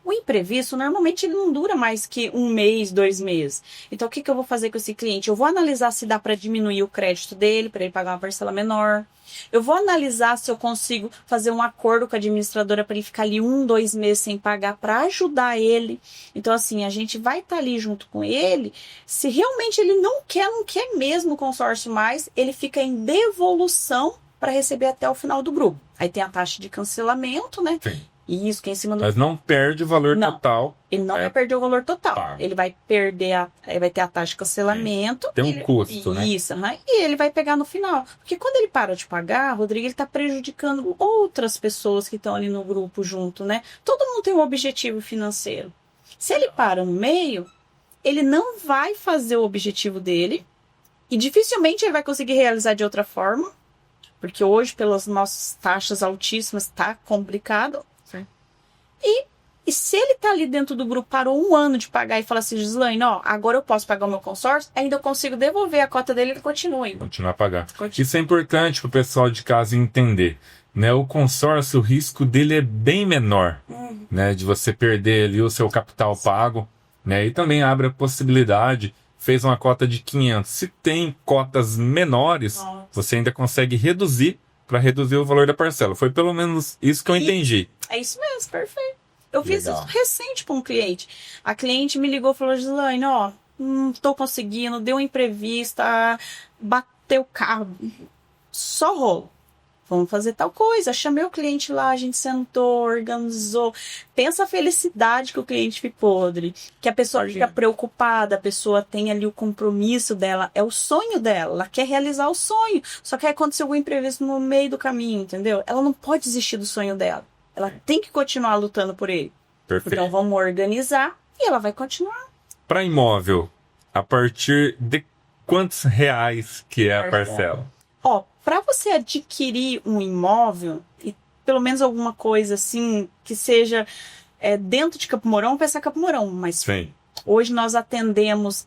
O imprevisto, normalmente, ele não dura mais que 1 mês, 2 meses. Então, o que eu vou fazer com esse cliente? Eu vou analisar se dá para diminuir o crédito dele, para ele pagar uma parcela menor. Eu vou analisar se eu consigo fazer um acordo com a administradora para ele ficar ali 1, 2 meses sem pagar, para ajudar ele. Então, assim, a gente vai estar ali junto com ele. Se realmente ele não quer mesmo o consórcio mais, ele fica em devolução para receber até o final do grupo. Aí tem a taxa de cancelamento, né? Sim. Isso, que é em cima do... Mas não perde o valor total. Ele não vai perder o valor total. Tá. Ele vai perder vai ter a taxa de cancelamento. Tem um custo, né? Isso, e ele vai pegar no final. Porque quando ele para de pagar, Rodrigo, ele está prejudicando outras pessoas que estão ali no grupo junto, né? Todo mundo tem um objetivo financeiro. Se ele para no meio, ele não vai fazer o objetivo dele e dificilmente ele vai conseguir realizar de outra forma, porque hoje, pelas nossas taxas altíssimas, está complicado. Sim. E se ele tá ali dentro do grupo, parou 1 ano de pagar e fala assim, Gislaine, ó, agora eu posso pagar o meu consórcio, ainda eu consigo devolver a cota dele e ele continua ainda. Continuar a pagar. Isso é importante para o pessoal de casa entender. Né? O consórcio, o risco dele é bem menor, né? De você perder ali o seu capital pago. Né? E também abre a possibilidade, fez uma cota de 500. Se tem cotas menores, você ainda consegue reduzir para reduzir o valor da parcela. Foi pelo menos isso que eu entendi. É isso mesmo, perfeito. Eu fiz isso recente para um cliente. A cliente me ligou e falou, Gislaine, ó, não tô conseguindo, deu um imprevisto, bateu o carro, só rolo. Vamos fazer tal coisa. Chamei o cliente lá, a gente sentou, organizou. Pensa a felicidade que o cliente ficou, Rodrigo. Que a pessoa fica preocupada, a pessoa tem ali o compromisso dela, é o sonho dela, ela quer realizar o sonho. Só que aí aconteceu algum imprevisto no meio do caminho, entendeu? Ela não pode desistir do sonho dela. Ela tem que continuar lutando por ele. Perfeito. Então vamos organizar e ela vai continuar. Para imóvel, a partir de quantos reais que é a parcela? Ó, para você adquirir um imóvel, e pelo menos alguma coisa assim, que seja dentro de Campo Mourão, pensar Campo Mourão, mas Sim. Hoje nós atendemos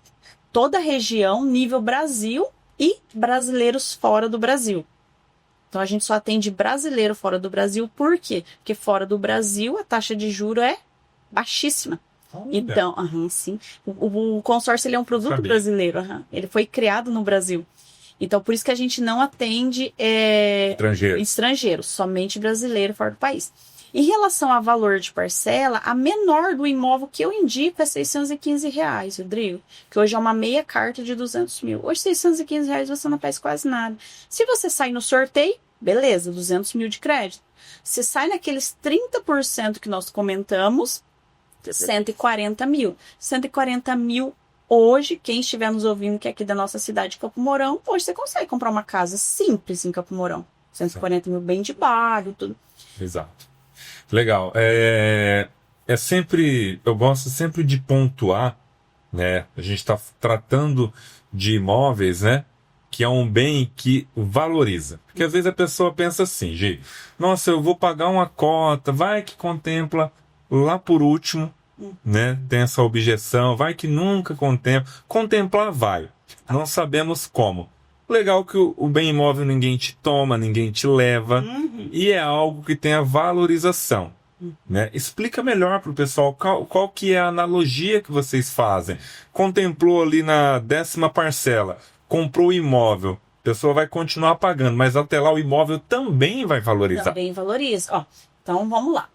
toda a região, nível Brasil e brasileiros fora do Brasil. Então a gente só atende brasileiro fora do Brasil, por quê? Porque fora do Brasil a taxa de juros é baixíssima. Então, sim. O consórcio ele é um produto brasileiro. Ele foi criado no Brasil. Então, por isso que a gente não atende estrangeiros, somente brasileiro fora do país. Em relação a valor de parcela, a menor do imóvel que eu indico é R$615, Rodrigo. Que hoje é uma meia carta de 200 mil. Hoje, R$615 você não faz quase nada. Se você sai no sorteio, beleza, 200 mil de crédito. Se sai naqueles 30% que nós comentamos, 140 mil. 140 mil hoje, quem estiver nos ouvindo que é aqui da nossa cidade, Campo Mourão, hoje você consegue comprar uma casa simples em Campo Mourão. 140 mil bem de bairro, tudo. Exato. Legal. Eu gosto sempre de pontuar, né? A gente está tratando de imóveis, né? Que é um bem que valoriza. Porque às vezes a pessoa pensa assim, gente, nossa, eu vou pagar uma cota, vai que contempla lá por último, né? Tem essa objeção, vai que nunca contempla. Contemplar vai. Não sabemos como. Legal que o bem imóvel ninguém te toma, ninguém te leva, e é algo que tem a valorização. Né? Explica melhor para o pessoal qual que é a analogia que vocês fazem. Contemplou ali na 10ª parcela, comprou o imóvel, a pessoa vai continuar pagando, mas até lá o imóvel também vai valorizar. Também valoriza. Ó, então vamos lá.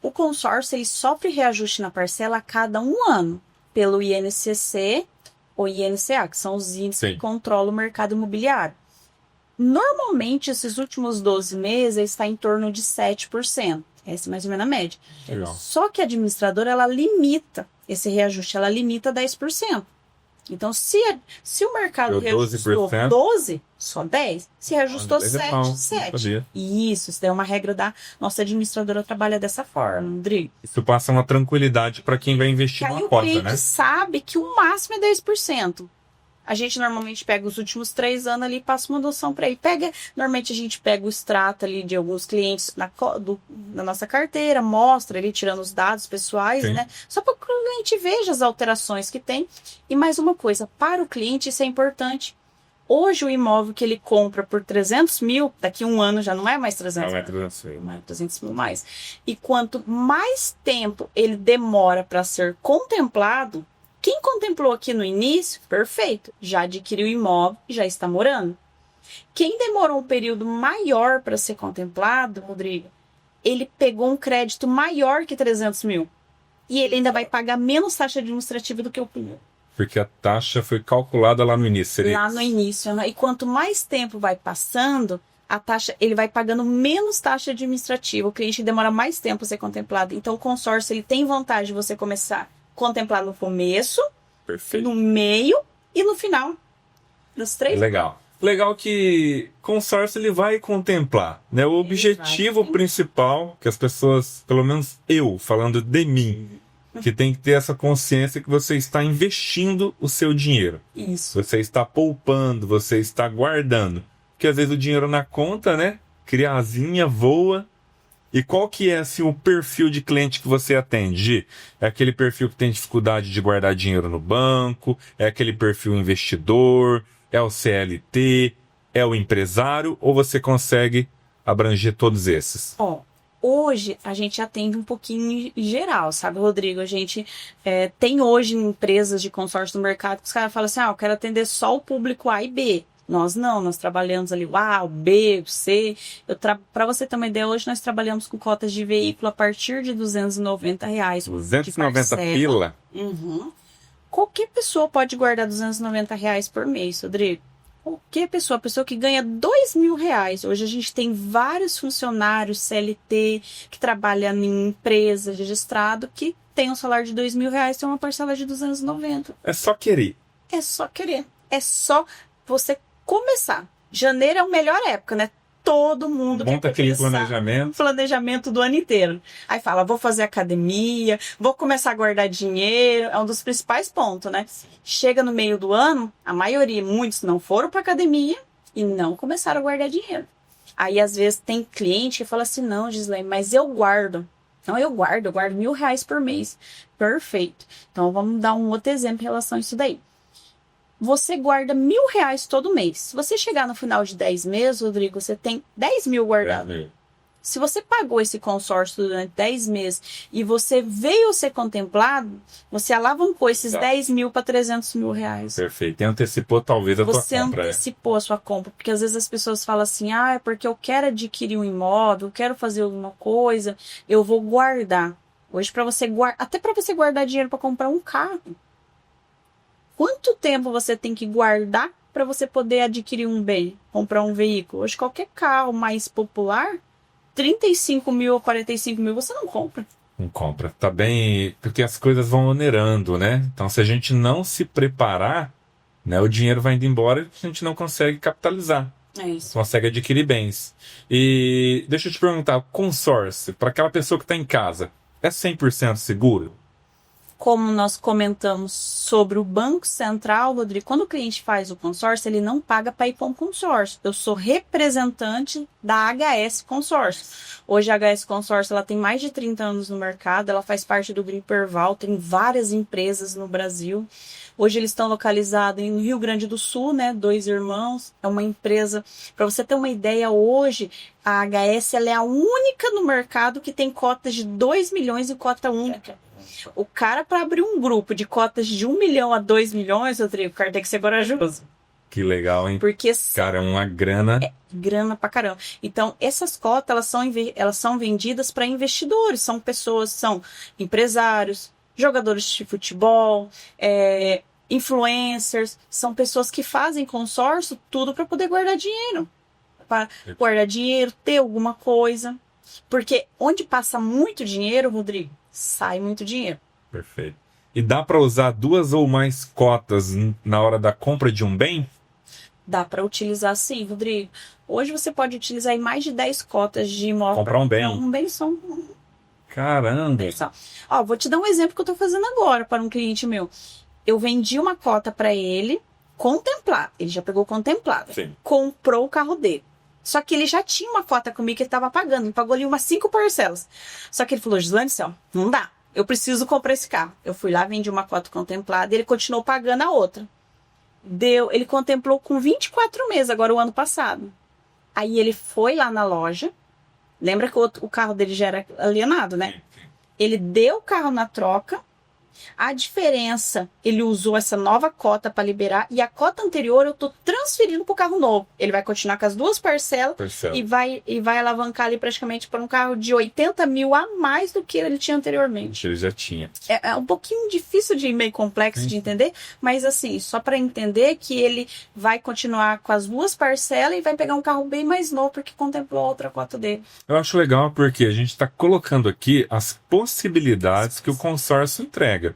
O consórcio ele sofre reajuste na parcela a cada 1 ano pelo INCC ou INCA, que são os índices Sim. que controlam o mercado imobiliário. Normalmente, esses últimos 12 meses está em torno de 7%. Essa é mais ou menos a média. Legal. Só que a administradora, ela limita esse reajuste, ela limita 10%. Então, se o mercado Deu reajustou 12%. 12, só 10. Se reajustou Mas é 7, bom, não 7. sabia. Isso daí é uma regra da nossa administradora, trabalha dessa forma, Rodrigo. Isso passa uma tranquilidade para quem vai Que investir aí numa o cota, cliente né? sabe que o máximo é 10%. A gente normalmente pega os últimos 3 anos ali e passa uma noção para ele. Normalmente a gente pega o extrato ali de alguns clientes na nossa carteira, mostra ele tirando os dados pessoais, Sim. né? Só para que o cliente veja as alterações que tem. E mais uma coisa, para o cliente isso é importante. Hoje o imóvel que ele compra por 300 mil, daqui a 1 ano já não é mais 300 mil. Não é 300 mil mais. E quanto mais tempo ele demora para ser contemplado, quem contemplou aqui no início, perfeito, já adquiriu o imóvel e já está morando. Quem demorou um período maior para ser contemplado, Rodrigo, ele pegou um crédito maior que 300 mil. E ele ainda vai pagar menos taxa administrativa do que o primeiro. Porque a taxa foi calculada lá no início. Seria... Lá no início, né? E quanto mais tempo vai passando, a taxa, ele vai pagando menos taxa administrativa. O cliente demora mais tempo a ser contemplado. Então, o consórcio ele tem vantagem de você começar a contemplar no começo, Perfeito. no meio e no final. Nos 3 Legal. Legal que consórcio ele vai contemplar, né? O objetivo vai. principal que as pessoas, pelo menos eu, falando de mim, que tem que ter essa consciência que você está investindo o seu dinheiro. Isso. Você está poupando, você está guardando. Porque às vezes o dinheiro na conta, né? Criazinha, voa. E qual que é assim, o perfil de cliente que você atende? É aquele perfil que tem dificuldade de guardar dinheiro no banco? É aquele perfil investidor? É o CLT? É o empresário? Ou você consegue abranger todos esses? Ó, hoje a gente atende um pouquinho em geral, sabe, Rodrigo? A gente tem hoje empresas de consórcio no mercado que os caras falam assim, eu quero atender só o público A e B. Nós não, nós trabalhamos ali o A, o B, o C. Para você ter uma ideia, hoje nós trabalhamos com cotas de veículo a partir de R$290. 290 pila? Uhum. Qualquer pessoa pode guardar R$290 por mês, Rodrigo. Qualquer pessoa, pessoa que ganha R$2.000. Hoje a gente tem vários funcionários CLT que trabalham em empresa registrado que tem um salário de R$2.000, tem uma parcela de 290. É só querer. É só querer. É só você começar. Janeiro é a melhor época, né? Todo mundo Monta quer aquele começar planejamento. um planejamento do ano inteiro. Aí fala, vou fazer academia, vou começar a guardar dinheiro. É um dos principais pontos, né? Chega no meio do ano, a maioria, muitos não foram para academia e não começaram a guardar dinheiro. Aí, às vezes, tem cliente que fala assim, não, Gislaine, mas eu guardo. Não, eu guardo R$1.000 por mês. Perfeito. Então, vamos dar um outro exemplo em relação a isso daí. Você guarda R$1.000 todo mês. Se você chegar no final de 10 meses, Rodrigo, você tem 10 mil guardado. Se você pagou esse consórcio durante 10 meses e você veio ser contemplado, você alavancou esses 10 mil para R$300.000. Perfeito. E antecipou talvez a tua Você compra. antecipou a sua compra. Porque às vezes as pessoas falam assim, é porque eu quero adquirir um imóvel, eu quero fazer alguma coisa, eu vou guardar. Hoje, para você guardar, até para você guardar dinheiro para comprar um carro. Quanto tempo você tem que guardar para você poder adquirir um bem, comprar um veículo? Hoje, qualquer carro mais popular, 35 mil ou 45 mil, você não compra. Não compra. Tá bem. Porque as coisas vão onerando, né? Então, se a gente não se preparar, né, o dinheiro vai indo embora e a gente não consegue capitalizar. É isso. Consegue adquirir bens. E deixa eu te perguntar, consórcio, para aquela pessoa que está em casa, é 100% seguro? Como nós comentamos sobre o Banco Central, Rodrigo, quando o cliente faz o consórcio, ele não paga para ir para um consórcio. Eu sou representante da HS Consórcio. Hoje a HS Consórcio ela tem mais de 30 anos no mercado, ela faz parte do Grupo Perval, tem várias empresas no Brasil. Hoje eles estão localizados no Rio Grande do Sul, né? 2 irmãos. É uma empresa, para você ter uma ideia, hoje a HS ela é a única no mercado que tem cotas de 2 milhões em cota única. O cara, para abrir um grupo de cotas de 1 milhão a 2 milhões, Rodrigo, o cara tem que ser corajoso. Que legal, hein? Porque Cara, é uma grana. grana pra caramba. Então, essas cotas, elas são vendidas para investidores. São pessoas, são empresários, jogadores de futebol, influencers. São pessoas que fazem consórcio tudo para poder guardar dinheiro. Para guardar dinheiro, ter alguma coisa. Porque onde passa muito dinheiro, Rodrigo, sai muito dinheiro. Perfeito. E dá para usar 2 ou mais cotas na hora da compra de um bem? Dá para utilizar sim, Rodrigo. Hoje você pode utilizar aí mais de 10 cotas de imóvel. Comprar um bem. Um bem só. Caramba! Ó, vou te dar um exemplo que eu tô fazendo agora para um cliente meu. Eu vendi uma cota para ele, contemplado. Ele já pegou contemplado. Sim. Comprou o carro dele. Só que ele já tinha uma cota comigo que ele estava pagando. Ele pagou ali umas 5 parcelas. Só que ele falou, Gislane, não dá. Eu preciso comprar esse carro. Eu fui lá, vendi uma cota contemplada e ele continuou pagando a outra. Ele contemplou com 24 meses, agora o ano passado. Aí ele foi lá na loja. Lembra que o carro dele já era alienado, né? Sim. Ele deu o carro na troca. A diferença, ele usou essa nova cota para liberar. E a cota anterior eu tô transferindo pro carro novo. Ele vai continuar com as 2 parcelas. E vai alavancar ali praticamente para um carro de 80 mil a mais do que ele tinha anteriormente. Ele já tinha. É um pouquinho difícil de meio complexo de entender, mas assim, só para entender que ele vai continuar com as 2 parcelas e vai pegar um carro bem mais novo porque contemplou a outra cota dele. Eu acho legal porque a gente está colocando aqui as possibilidades que o consórcio entrega.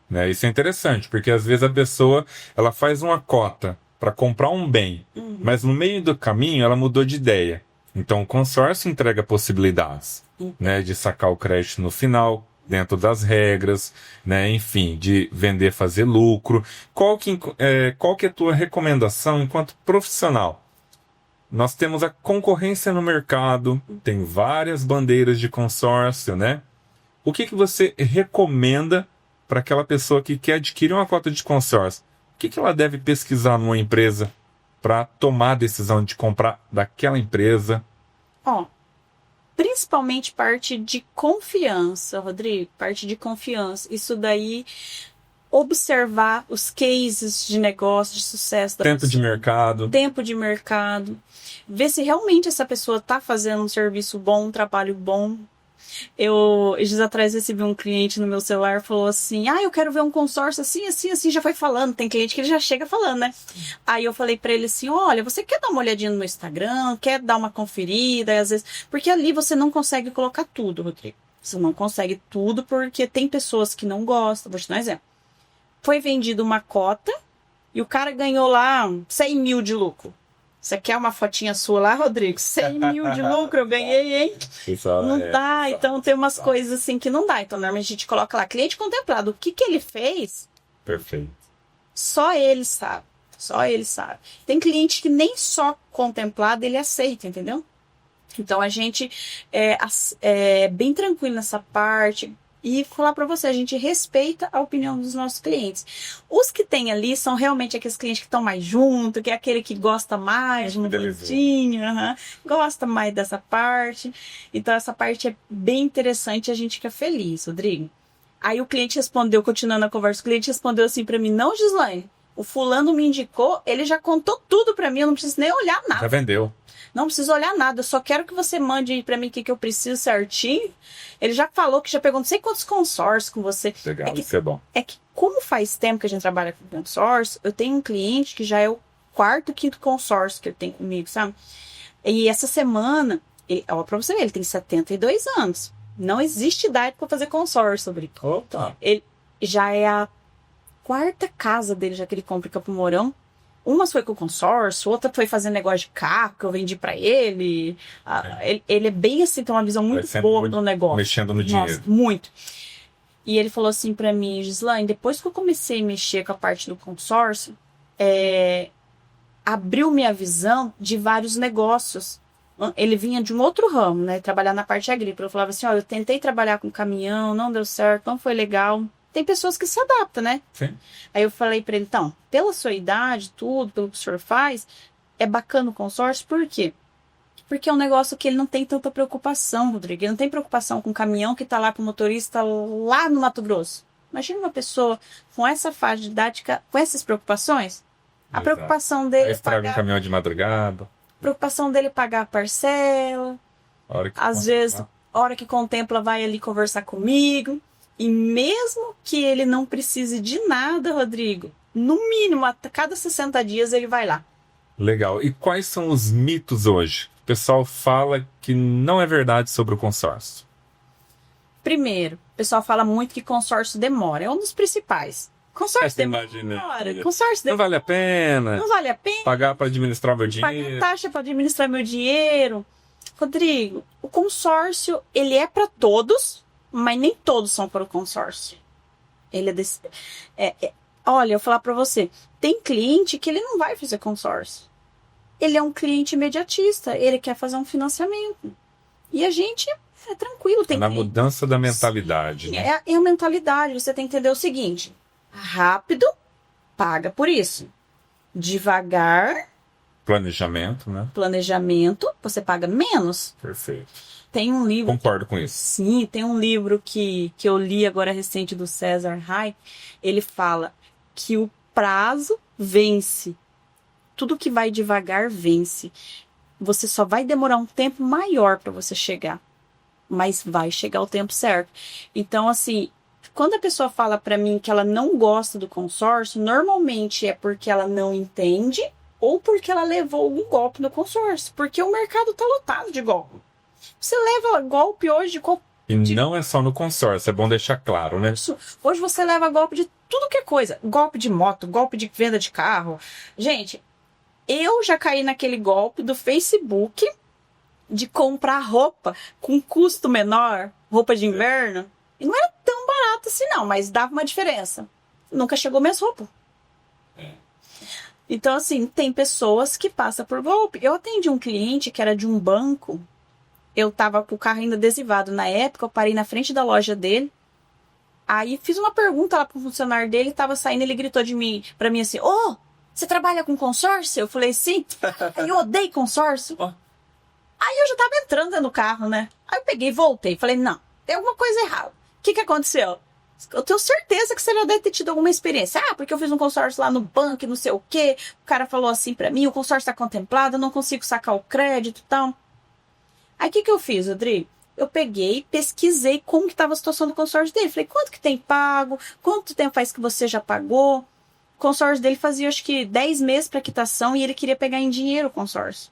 Né? Isso é interessante, porque às vezes a pessoa ela faz uma cota para comprar um bem, mas no meio do caminho ela mudou de ideia. Então o consórcio entrega possibilidades, né, de sacar o crédito no final, dentro das regras, né, enfim, de vender, fazer lucro. Qual que é a tua recomendação enquanto profissional? Nós temos a concorrência no mercado, tem várias bandeiras de consórcio, né? O que você recomenda para aquela pessoa que quer adquirir uma cota de consórcio? O que ela deve pesquisar numa empresa para tomar a decisão de comprar daquela empresa? Ó, principalmente parte de confiança, Rodrigo, parte de confiança. Isso daí, observar os cases de negócio, de sucesso da Tempo pessoa. de mercado. Tempo de mercado. Ver se realmente essa pessoa está fazendo um serviço bom, um trabalho bom. Dias atrás recebi um cliente no meu celular e falou assim, eu quero ver um consórcio assim, assim, assim, já foi falando. Tem cliente que ele já chega falando, né? Aí eu falei pra ele assim, olha, você quer dar uma olhadinha no meu Instagram? Quer dar uma conferida? E às vezes, porque ali você não consegue colocar tudo, Rodrigo. Você não consegue tudo porque tem pessoas que não gostam. Vou te dar um exemplo. Foi vendida uma cota e o cara ganhou lá 100 mil de lucro. Você quer uma fotinha sua lá, Rodrigo? 100 mil de lucro eu ganhei, hein? Não dá. Então tem umas coisas assim que não dá. Então normalmente a gente coloca lá, cliente contemplado. O que ele fez? Perfeito. Só ele sabe. Só ele sabe. Tem cliente que nem só contemplado ele aceita, entendeu? Então a gente é bem tranquilo nessa parte. E falar para você, a gente respeita a opinião dos nossos clientes. Os que tem ali são realmente aqueles clientes que estão mais junto, que é aquele que gosta mais de um bonitinho, gosta mais dessa parte. Então essa parte é bem interessante e a gente fica feliz, Rodrigo. Aí o cliente respondeu, continuando a conversa, o cliente respondeu assim para mim, não, Gislane, o fulano me indicou, ele já contou tudo para mim, eu não preciso nem olhar nada. Já vendeu. Não preciso olhar nada, eu só quero que você mande pra mim o que eu preciso certinho. Ele já falou que já pegou não sei quantos consórcios com você. Legal, isso é bom. É que como faz tempo que a gente trabalha com consórcio, eu tenho um cliente que já é o 4º, 5º consórcio que ele tem comigo, sabe? E essa semana, pra você ver, ele tem 72 anos. Não existe idade pra fazer consórcio sobre isso. Opa! Ele já é a 4ª casa dele, já que ele compra em Campo Mourão. Uma foi com o consórcio, outra foi fazendo negócio de carro que eu vendi pra ele. Ele é bem assim, tem uma visão muito boa pro negócio. Mexendo no dinheiro. Nossa, muito. E ele falou assim pra mim, Gislane, depois que eu comecei a mexer com a parte do consórcio, abriu minha visão de vários negócios. Ele vinha de um outro ramo, né? Trabalhar na parte agrícola. Eu falava assim, eu tentei trabalhar com caminhão, não deu certo, não foi legal. Tem pessoas que se adaptam, né? Sim. Aí eu falei pra ele, então, pela sua idade, tudo, pelo que o senhor faz, é bacana o consórcio, por quê? Porque é um negócio que ele não tem tanta preocupação, Rodrigo. Ele não tem preocupação com o caminhão que tá lá pro motorista lá no Mato Grosso. Imagina uma pessoa com essa faixa de idade, com essas preocupações. A preocupação dele Aí estraga o caminhão de madrugada. preocupação dele pagar a parcela. Às vezes, a hora que contempla, vai ali conversar comigo. E mesmo que ele não precise de nada, Rodrigo, no mínimo, a cada 60 dias ele vai lá. Legal. E quais são os mitos hoje? O pessoal fala que não é verdade sobre o consórcio. Primeiro, o pessoal fala muito que consórcio demora. É um dos principais. Consórcio demora. Consórcio demora. Não vale a pena. Não vale a pena. Pagar para administrar meu dinheiro. Pagar taxa para administrar meu dinheiro. Rodrigo, o consórcio, ele é para todos, mas nem todos são para o consórcio. Ele é desse... Olha, eu vou falar para você, tem cliente que ele não vai fazer consórcio. Ele é um cliente imediatista, ele quer fazer um financiamento. E a gente é tranquilo. Tem na mudança da mentalidade. Né? É a mentalidade, você tem que entender o seguinte, rápido, paga por isso. Devagar... Planejamento, né? Planejamento, você paga menos. Perfeito. Tem um livro... Concordo com isso. Sim, tem um livro que eu li agora recente do César Hayek. Ele fala que o prazo vence. Tudo que vai devagar vence. Você só vai demorar um tempo maior para você chegar. Mas vai chegar o tempo certo. Então, assim, quando a pessoa fala para mim que ela não gosta do consórcio, normalmente é porque ela não entende... ou porque ela levou algum golpe no consórcio. Porque o mercado está lotado de golpe. Você leva golpe hoje E não é só no consórcio, é bom deixar claro, né? Hoje você leva golpe de tudo que é coisa. Golpe de moto, golpe de venda de carro. Gente, eu já caí naquele golpe do Facebook de comprar roupa com custo menor, roupa de inverno. E não era tão barato assim não, mas dava uma diferença. Nunca chegou minhas roupas. Então, assim, tem pessoas que passam por golpe. Eu atendi um cliente que era de um banco. Eu tava com o carro ainda adesivado na época. Eu parei na frente da loja dele. Aí fiz uma pergunta lá pro funcionário dele. Tava saindo, ele gritou pra mim assim: Ô, você trabalha com consórcio? Eu falei, sim. Eu odeio consórcio. Aí eu já tava entrando no carro, né? Aí eu peguei e voltei. Falei, não, tem alguma coisa errada. O que aconteceu? Eu tenho certeza que você já deve ter tido alguma experiência. Ah, porque eu fiz um consórcio lá no banco, não sei o quê. O cara falou assim pra mim, o consórcio tá contemplado, eu não consigo sacar o crédito e tal. Aí o que eu fiz, Rodrigo? Eu peguei, pesquisei como que tava a situação do consórcio dele. Falei, quanto que tem pago? Quanto tempo faz que você já pagou? O consórcio dele fazia, acho que, 10 meses para quitação e ele queria pegar em dinheiro o consórcio.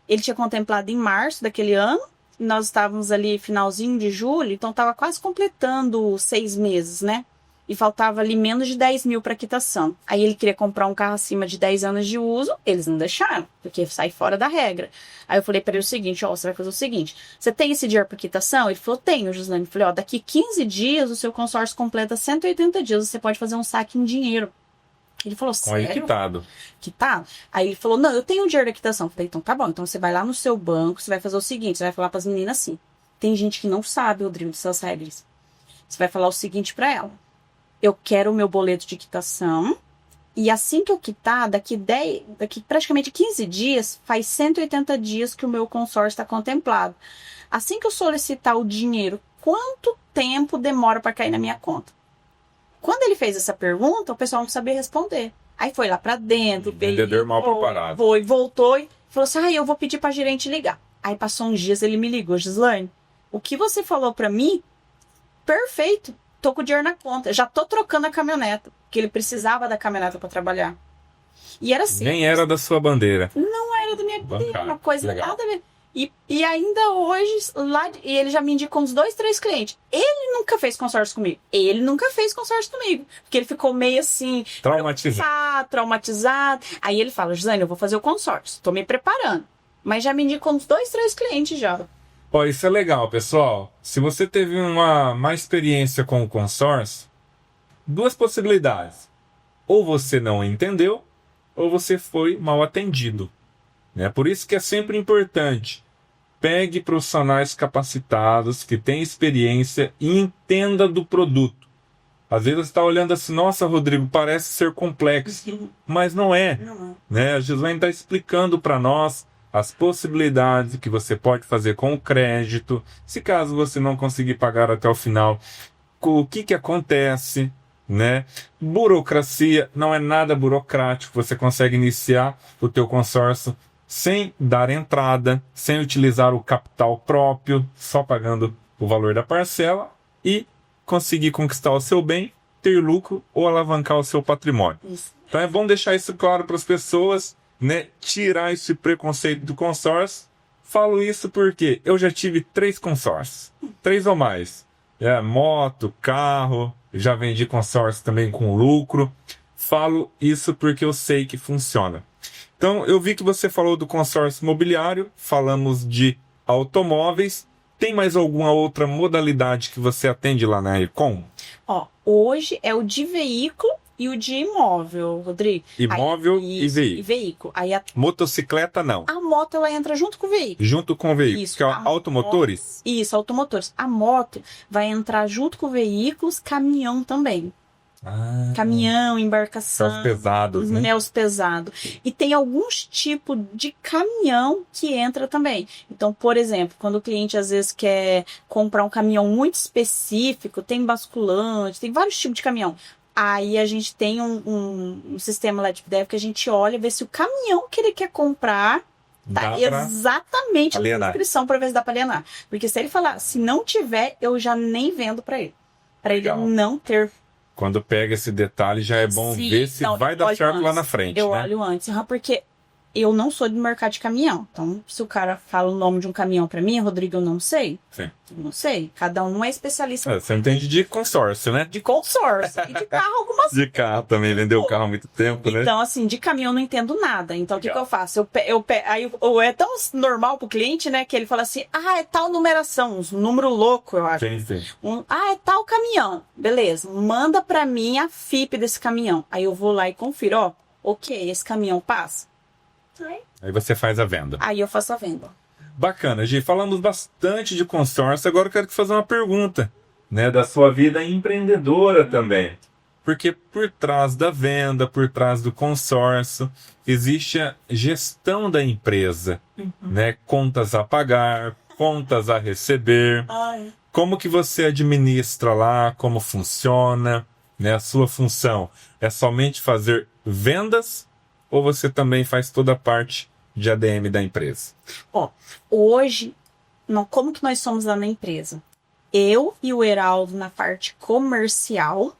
Ele tinha contemplado em março daquele ano. Nós estávamos ali finalzinho de julho, então estava quase completando 6 meses, né? E faltava ali menos de 10 mil para quitação. Aí ele queria comprar um carro acima de 10 anos de uso, eles não deixaram, porque sai fora da regra. Aí eu falei para ele o seguinte, ó, você vai fazer o seguinte, você tem esse dinheiro para quitação? Ele falou, tenho, Gislaine. Eu falei, ó, daqui 15 dias o seu consórcio completa 180 dias, você pode fazer um saque em dinheiro. Ele falou, sério? Quitado. Quitado? Aí ele falou, não, eu tenho o dinheiro da quitação. Eu falei, então tá bom, então você vai lá no seu banco, você vai fazer o seguinte, você vai falar pras meninas assim, tem gente que não sabe, Rodrigo, dessas regras. Você vai falar o seguinte pra ela, eu quero o meu boleto de quitação, e assim que eu quitar, daqui praticamente 15 dias, faz 180 dias que o meu consórcio está contemplado. Assim que eu solicitar o dinheiro, quanto tempo demora para cair na minha conta? Quando ele fez essa pergunta, o pessoal não sabia responder. Aí foi lá pra dentro. Vendedor mal preparado. Voltou e falou assim, eu vou pedir pra gerente ligar. Aí passou uns dias, ele me ligou, Gislaine, o que você falou pra mim, perfeito, tô com o dinheiro na conta, já tô trocando a caminhoneta, porque ele precisava da caminhoneta pra trabalhar. E era assim. Nem era da sua bandeira. Não era da minha bandeira, uma coisa nada a ver. E ainda hoje, e ele já me indicou uns 2, 3 clientes. Ele nunca fez consórcio comigo. Porque ele ficou meio assim... Traumatizado. Aí ele fala, Gislaine, eu vou fazer o consórcio. Tô me preparando. Mas já me indicou uns 2, 3 clientes já. Ó, isso é legal, pessoal. Se você teve uma má experiência com o consórcio, 2 possibilidades. Ou você não entendeu, ou você foi mal atendido. Né? Por isso que é sempre importante. Pegue profissionais capacitados, que têm experiência e entenda do produto. Às vezes você está olhando assim, nossa, Rodrigo, parece ser complexo, mas não é. Né? A Gislaine está explicando para nós as possibilidades que você pode fazer com o crédito, se caso você não conseguir pagar até o final, o que acontece, né? Burocracia não é nada burocrático, você consegue iniciar o teu consórcio sem dar entrada, sem utilizar o capital próprio, só pagando o valor da parcela e conseguir conquistar o seu bem, ter lucro ou alavancar o seu patrimônio. Isso. Então é bom deixar isso claro para as pessoas, né? Tirar esse preconceito do consórcio. Falo isso porque eu já tive 3 consórcios, 3 ou mais. Moto, carro, já vendi consórcio também com lucro. Falo isso porque eu sei que funciona. Então, eu vi que você falou do consórcio imobiliário, falamos de automóveis. Tem mais alguma outra modalidade que você atende lá na Econ? Ó, hoje é o de veículo e o de imóvel, Rodrigo. Imóvel Aí, e isso, veículo. E veículo. Aí Motocicleta, não. a moto, ela entra junto com o veículo. Junto com o veículo, Isso, que é a automotores? Isso, automotores. A moto vai entrar junto com veículos, caminhão também. Caminhão, embarcação. São os pesados, né? Os pesados. E tem alguns tipos de caminhão que entra também. Então, por exemplo, quando o cliente às vezes quer comprar um caminhão muito específico, tem basculante, tem vários tipos de caminhão. Aí a gente tem um sistema lá de dev que a gente olha, vê se o caminhão que ele quer comprar tá exatamente na descrição para ver se dá para alienar. Porque se ele falar, se não tiver, eu já nem vendo para ele. Para ele não ter. Quando pega esse detalhe, já é bom ver se vai dar certo lá na frente. Eu né? olho antes, porque eu não sou do mercado de caminhão. Então, se o cara fala o nome de um caminhão para mim, Rodrigo, eu não sei. Sim. Eu não sei. Cada um é especialista. Você entende de consórcio, né? De consórcio. E de carro, algumas De carro também, vendeu o carro há muito tempo, né? Então, assim, de caminhão eu não entendo nada. Então, o que eu faço? Aí, ou é tão normal pro cliente, né, que ele fala assim, é tal numeração, uns número louco, eu acho. Sim. É tal caminhão. Beleza, manda pra mim a FIP desse caminhão. Aí eu vou lá e confiro, ok, esse caminhão passa. Aí você faz a venda. Aí eu faço a venda. Bacana, Gi. Falamos bastante de consórcio. Agora eu quero te fazer uma pergunta, né, da sua vida empreendedora também. Porque por trás da venda, por trás do consórcio, existe a gestão da empresa, né? Contas a pagar, contas a receber. Como que você administra lá, como funciona, né? A sua função é somente fazer vendas ou você também faz toda a parte de ADM da empresa? Hoje, como que nós somos lá na empresa? Eu e o Heraldo na parte comercial.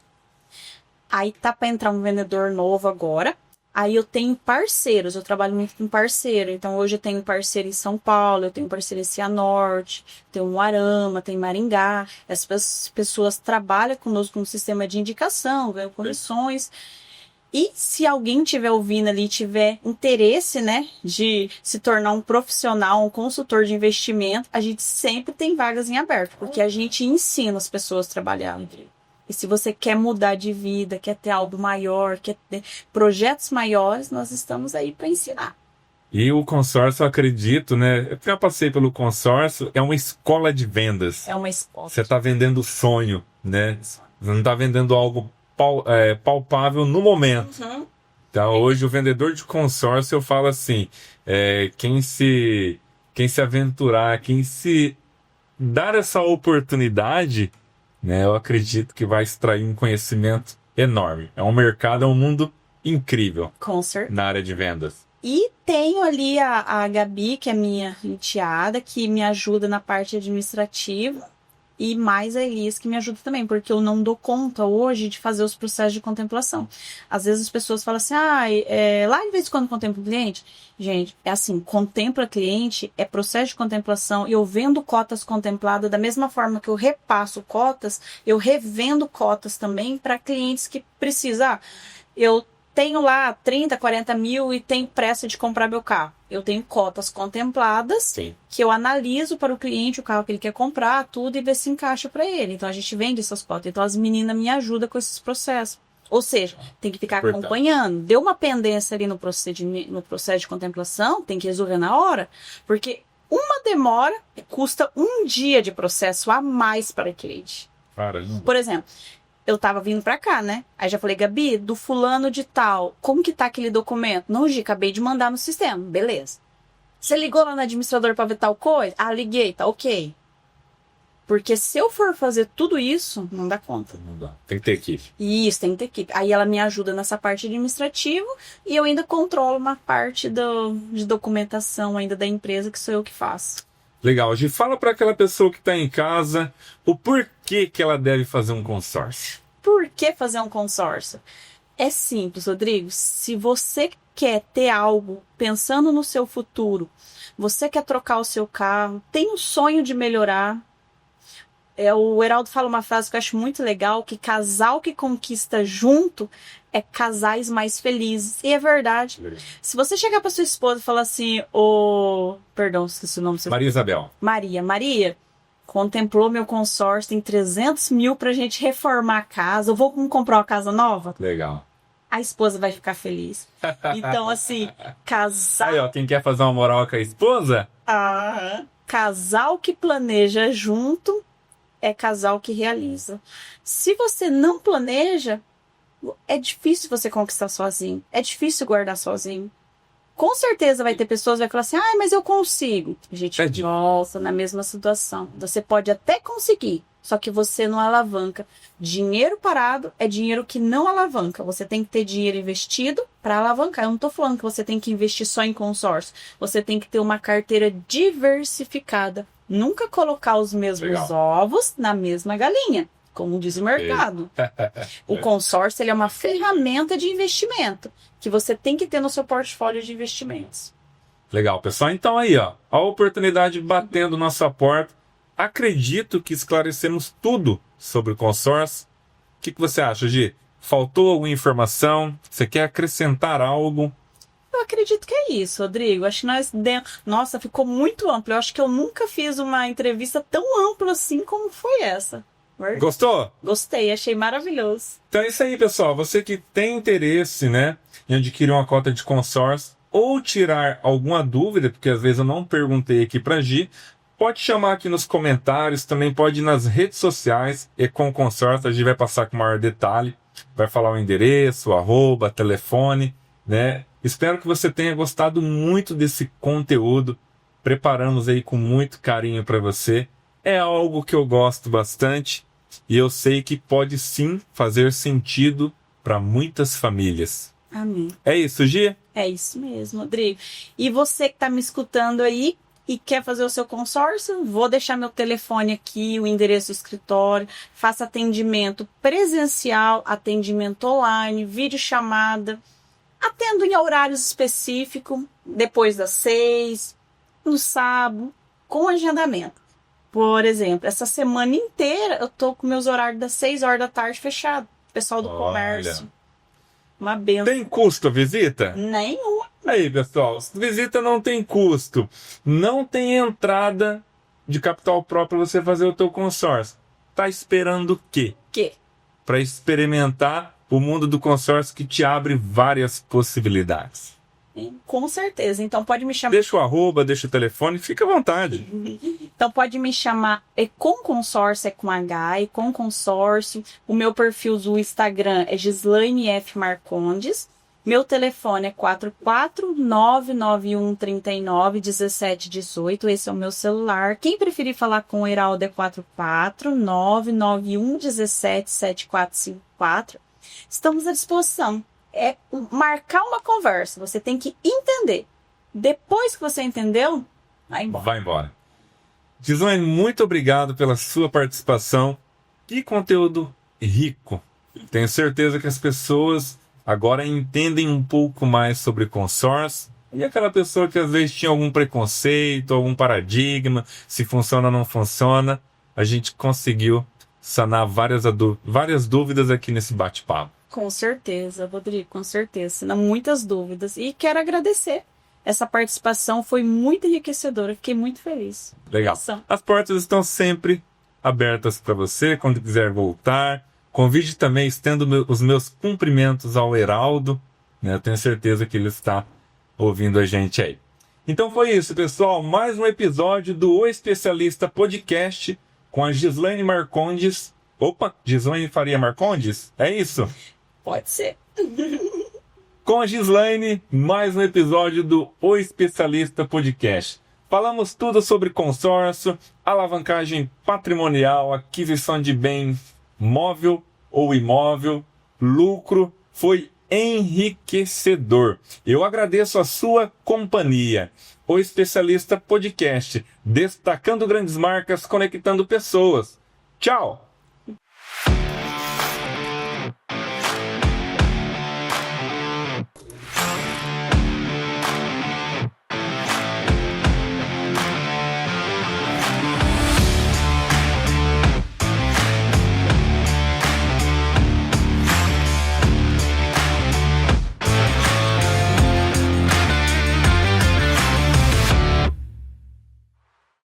Aí tá para entrar um vendedor novo agora. Aí eu tenho parceiros, eu trabalho muito com parceiro. Então hoje eu tenho parceiro em São Paulo, eu tenho parceiro em Cianorte, tenho um Arama, tem Maringá. Essas pessoas trabalham conosco no sistema de indicação, ganham comissões. E se alguém estiver ouvindo ali, tiver interesse, né, de se tornar um profissional, um consultor de investimento, a gente sempre tem vagas em aberto, porque a gente ensina as pessoas a trabalhar. E se você quer mudar de vida, quer ter algo maior, quer ter projetos maiores, nós estamos aí para ensinar. E o consórcio, eu acredito, né? Eu já passei pelo consórcio, é uma escola de vendas. É uma escola. Você está vendendo sonho, né? Você não está vendendo algo palpável no momento. Então, hoje, o vendedor de consórcio, eu falo assim, quem se aventurar, quem se dar essa oportunidade, né, eu acredito que vai extrair um conhecimento enorme. É um mercado, é um mundo incrível. Com certeza. Na área de vendas. E tenho ali a Gabi, que é minha enteada, que me ajuda na parte administrativa. E mais a Elis, que me ajuda também, porque eu não dou conta hoje de fazer os processos de contemplação. Às vezes as pessoas falam assim, lá de vez em quando contempla o cliente. Gente, é assim, contempla cliente, é processo de contemplação, e eu vendo cotas contempladas da mesma forma que eu repasso cotas, eu revendo cotas também para clientes que precisam. Eu tenho lá 30, 40 mil e tenho pressa de comprar meu carro. Eu tenho cotas contempladas. Sim. Que eu analiso para o cliente o carro que ele quer comprar, tudo, e ver se encaixa para ele. Então a gente vende essas cotas. Então as meninas me ajudam com esses processos. Ou seja, tem que ficar acompanhando. Deu uma pendência ali no processo de contemplação, tem que resolver na hora. Porque uma demora custa um dia de processo a mais para o cliente. Caramba. Por exemplo, eu tava vindo pra cá, né? Aí já falei, Gabi, do fulano de tal, como que tá aquele documento? Não, Gi, acabei de mandar no sistema. Beleza. Você ligou lá no administrador pra ver tal coisa? Liguei, tá ok. Porque se eu for fazer tudo isso, não dá conta. Não dá. Tem que ter equipe. Isso, tem que ter equipe. Aí ela me ajuda nessa parte administrativa e eu ainda controlo uma parte de documentação ainda da empresa, que sou eu que faço. Legal. Gi, fala para aquela pessoa que está em casa o porquê que ela deve fazer um consórcio. Por que fazer um consórcio? É simples, Rodrigo. Se você quer ter algo pensando no seu futuro, você quer trocar o seu carro, tem um sonho de melhorar. O Heraldo fala uma frase que eu acho muito legal, que casal que conquista junto é casais mais felizes. E é verdade. Se você chegar para sua esposa e falar assim, perdão, esqueci o nome. Maria Isabel. Maria, contemplou meu consórcio, tem 300 mil pra gente reformar a casa, eu vou comprar uma casa nova? Legal. A esposa vai ficar feliz. Então, assim, casal... Aí, ó, quem quer fazer uma moral com a esposa? Casal que planeja junto é casal que realiza. Se você não planeja, é difícil você conquistar sozinho. É difícil guardar sozinho. Com certeza vai ter pessoas que vai falar assim, mas eu consigo. A gente volta na mesma situação. Você pode até conseguir, só que você não alavanca. Dinheiro parado é dinheiro que não alavanca. Você tem que ter dinheiro investido para alavancar. Eu não estou falando que você tem que investir só em consórcio. Você tem que ter uma carteira diversificada. Nunca colocar os mesmos ovos na mesma galinha, como diz o mercado. O consórcio ele é uma ferramenta de investimento que você tem que ter no seu portfólio de investimentos. Legal, pessoal. Então aí, ó, a oportunidade batendo na sua porta. Acredito que esclarecemos tudo sobre o consórcio. O que você acha, Gi? Faltou alguma informação? Você quer acrescentar algo? Eu acredito que é isso, Rodrigo. Acho que Nossa, ficou muito amplo. Eu acho que eu nunca fiz uma entrevista tão ampla assim como foi essa. Gostou? Gostei, achei maravilhoso. Então é isso aí, pessoal. Você que tem interesse, né, em adquirir uma cota de consórcio ou tirar alguma dúvida, porque às vezes eu não perguntei aqui pra Gi, pode chamar aqui nos comentários, também pode ir nas redes sociais, Econ Consórcio, a Gi vai passar com maior detalhe, vai falar o endereço, o arroba, telefone, né? Espero que você tenha gostado muito desse conteúdo, preparamos aí com muito carinho para você. É algo que eu gosto bastante e eu sei que pode sim fazer sentido para muitas famílias. Amém. É isso, Gi? É isso mesmo, Rodrigo. E você que está me escutando aí e quer fazer o seu consórcio, vou deixar meu telefone aqui, o endereço do escritório, faça atendimento presencial, atendimento online, videochamada, atendo em horários específicos, depois das 6, no sábado, com agendamento. Por exemplo, essa semana inteira eu tô com meus horários das 6 horas da tarde fechado. Pessoal do comércio. Uma benção. Tem custo a visita? Nenhum. Aí, pessoal, visita não tem custo. Não tem entrada de capital próprio para você fazer o teu consórcio. Tá esperando o quê? Para experimentar o mundo do consórcio que te abre várias possibilidades. Com certeza. Então pode me chamar. Deixa o arroba, deixa o telefone, fica à vontade. Então pode me chamar Econ Consórcio, é com H, Econ Consórcio. O meu perfil do Instagram é Gislaine F. Marcondes. Meu telefone é 44991391718. Esse é o meu celular. Quem preferir falar com o Heraldo é 44991177454. Estamos à disposição. É marcar uma conversa. Você tem que entender. Depois que você entendeu, vai embora. Vai embora. Gislaine, muito obrigado pela sua participação. Que conteúdo rico. Tenho certeza que as pessoas agora entendem um pouco mais sobre consórcio. E aquela pessoa que às vezes tinha algum preconceito, algum paradigma, se funciona ou não funciona, a gente conseguiu sanar várias dúvidas aqui nesse bate-papo. Com certeza, Rodrigo, com certeza. Senão muitas dúvidas. E quero agradecer. Essa participação foi muito enriquecedora. Fiquei muito feliz. Legal. As portas estão sempre abertas para você, quando quiser voltar. Convide também, estendo os meus cumprimentos ao Heraldo. Né? Eu tenho certeza que ele está ouvindo a gente aí. Então foi isso, pessoal. Mais um episódio do O Especialista Podcast com a Gislaine Marcondes. Opa, Gislaine Faria Marcondes? É isso? Pode ser. Com a Gislaine, mais um episódio do O Especialista Podcast. Falamos tudo sobre consórcio, alavancagem patrimonial, aquisição de bem móvel ou imóvel, lucro. Foi enriquecedor. Eu agradeço a sua companhia. O Especialista Podcast, destacando grandes marcas, conectando pessoas. Tchau!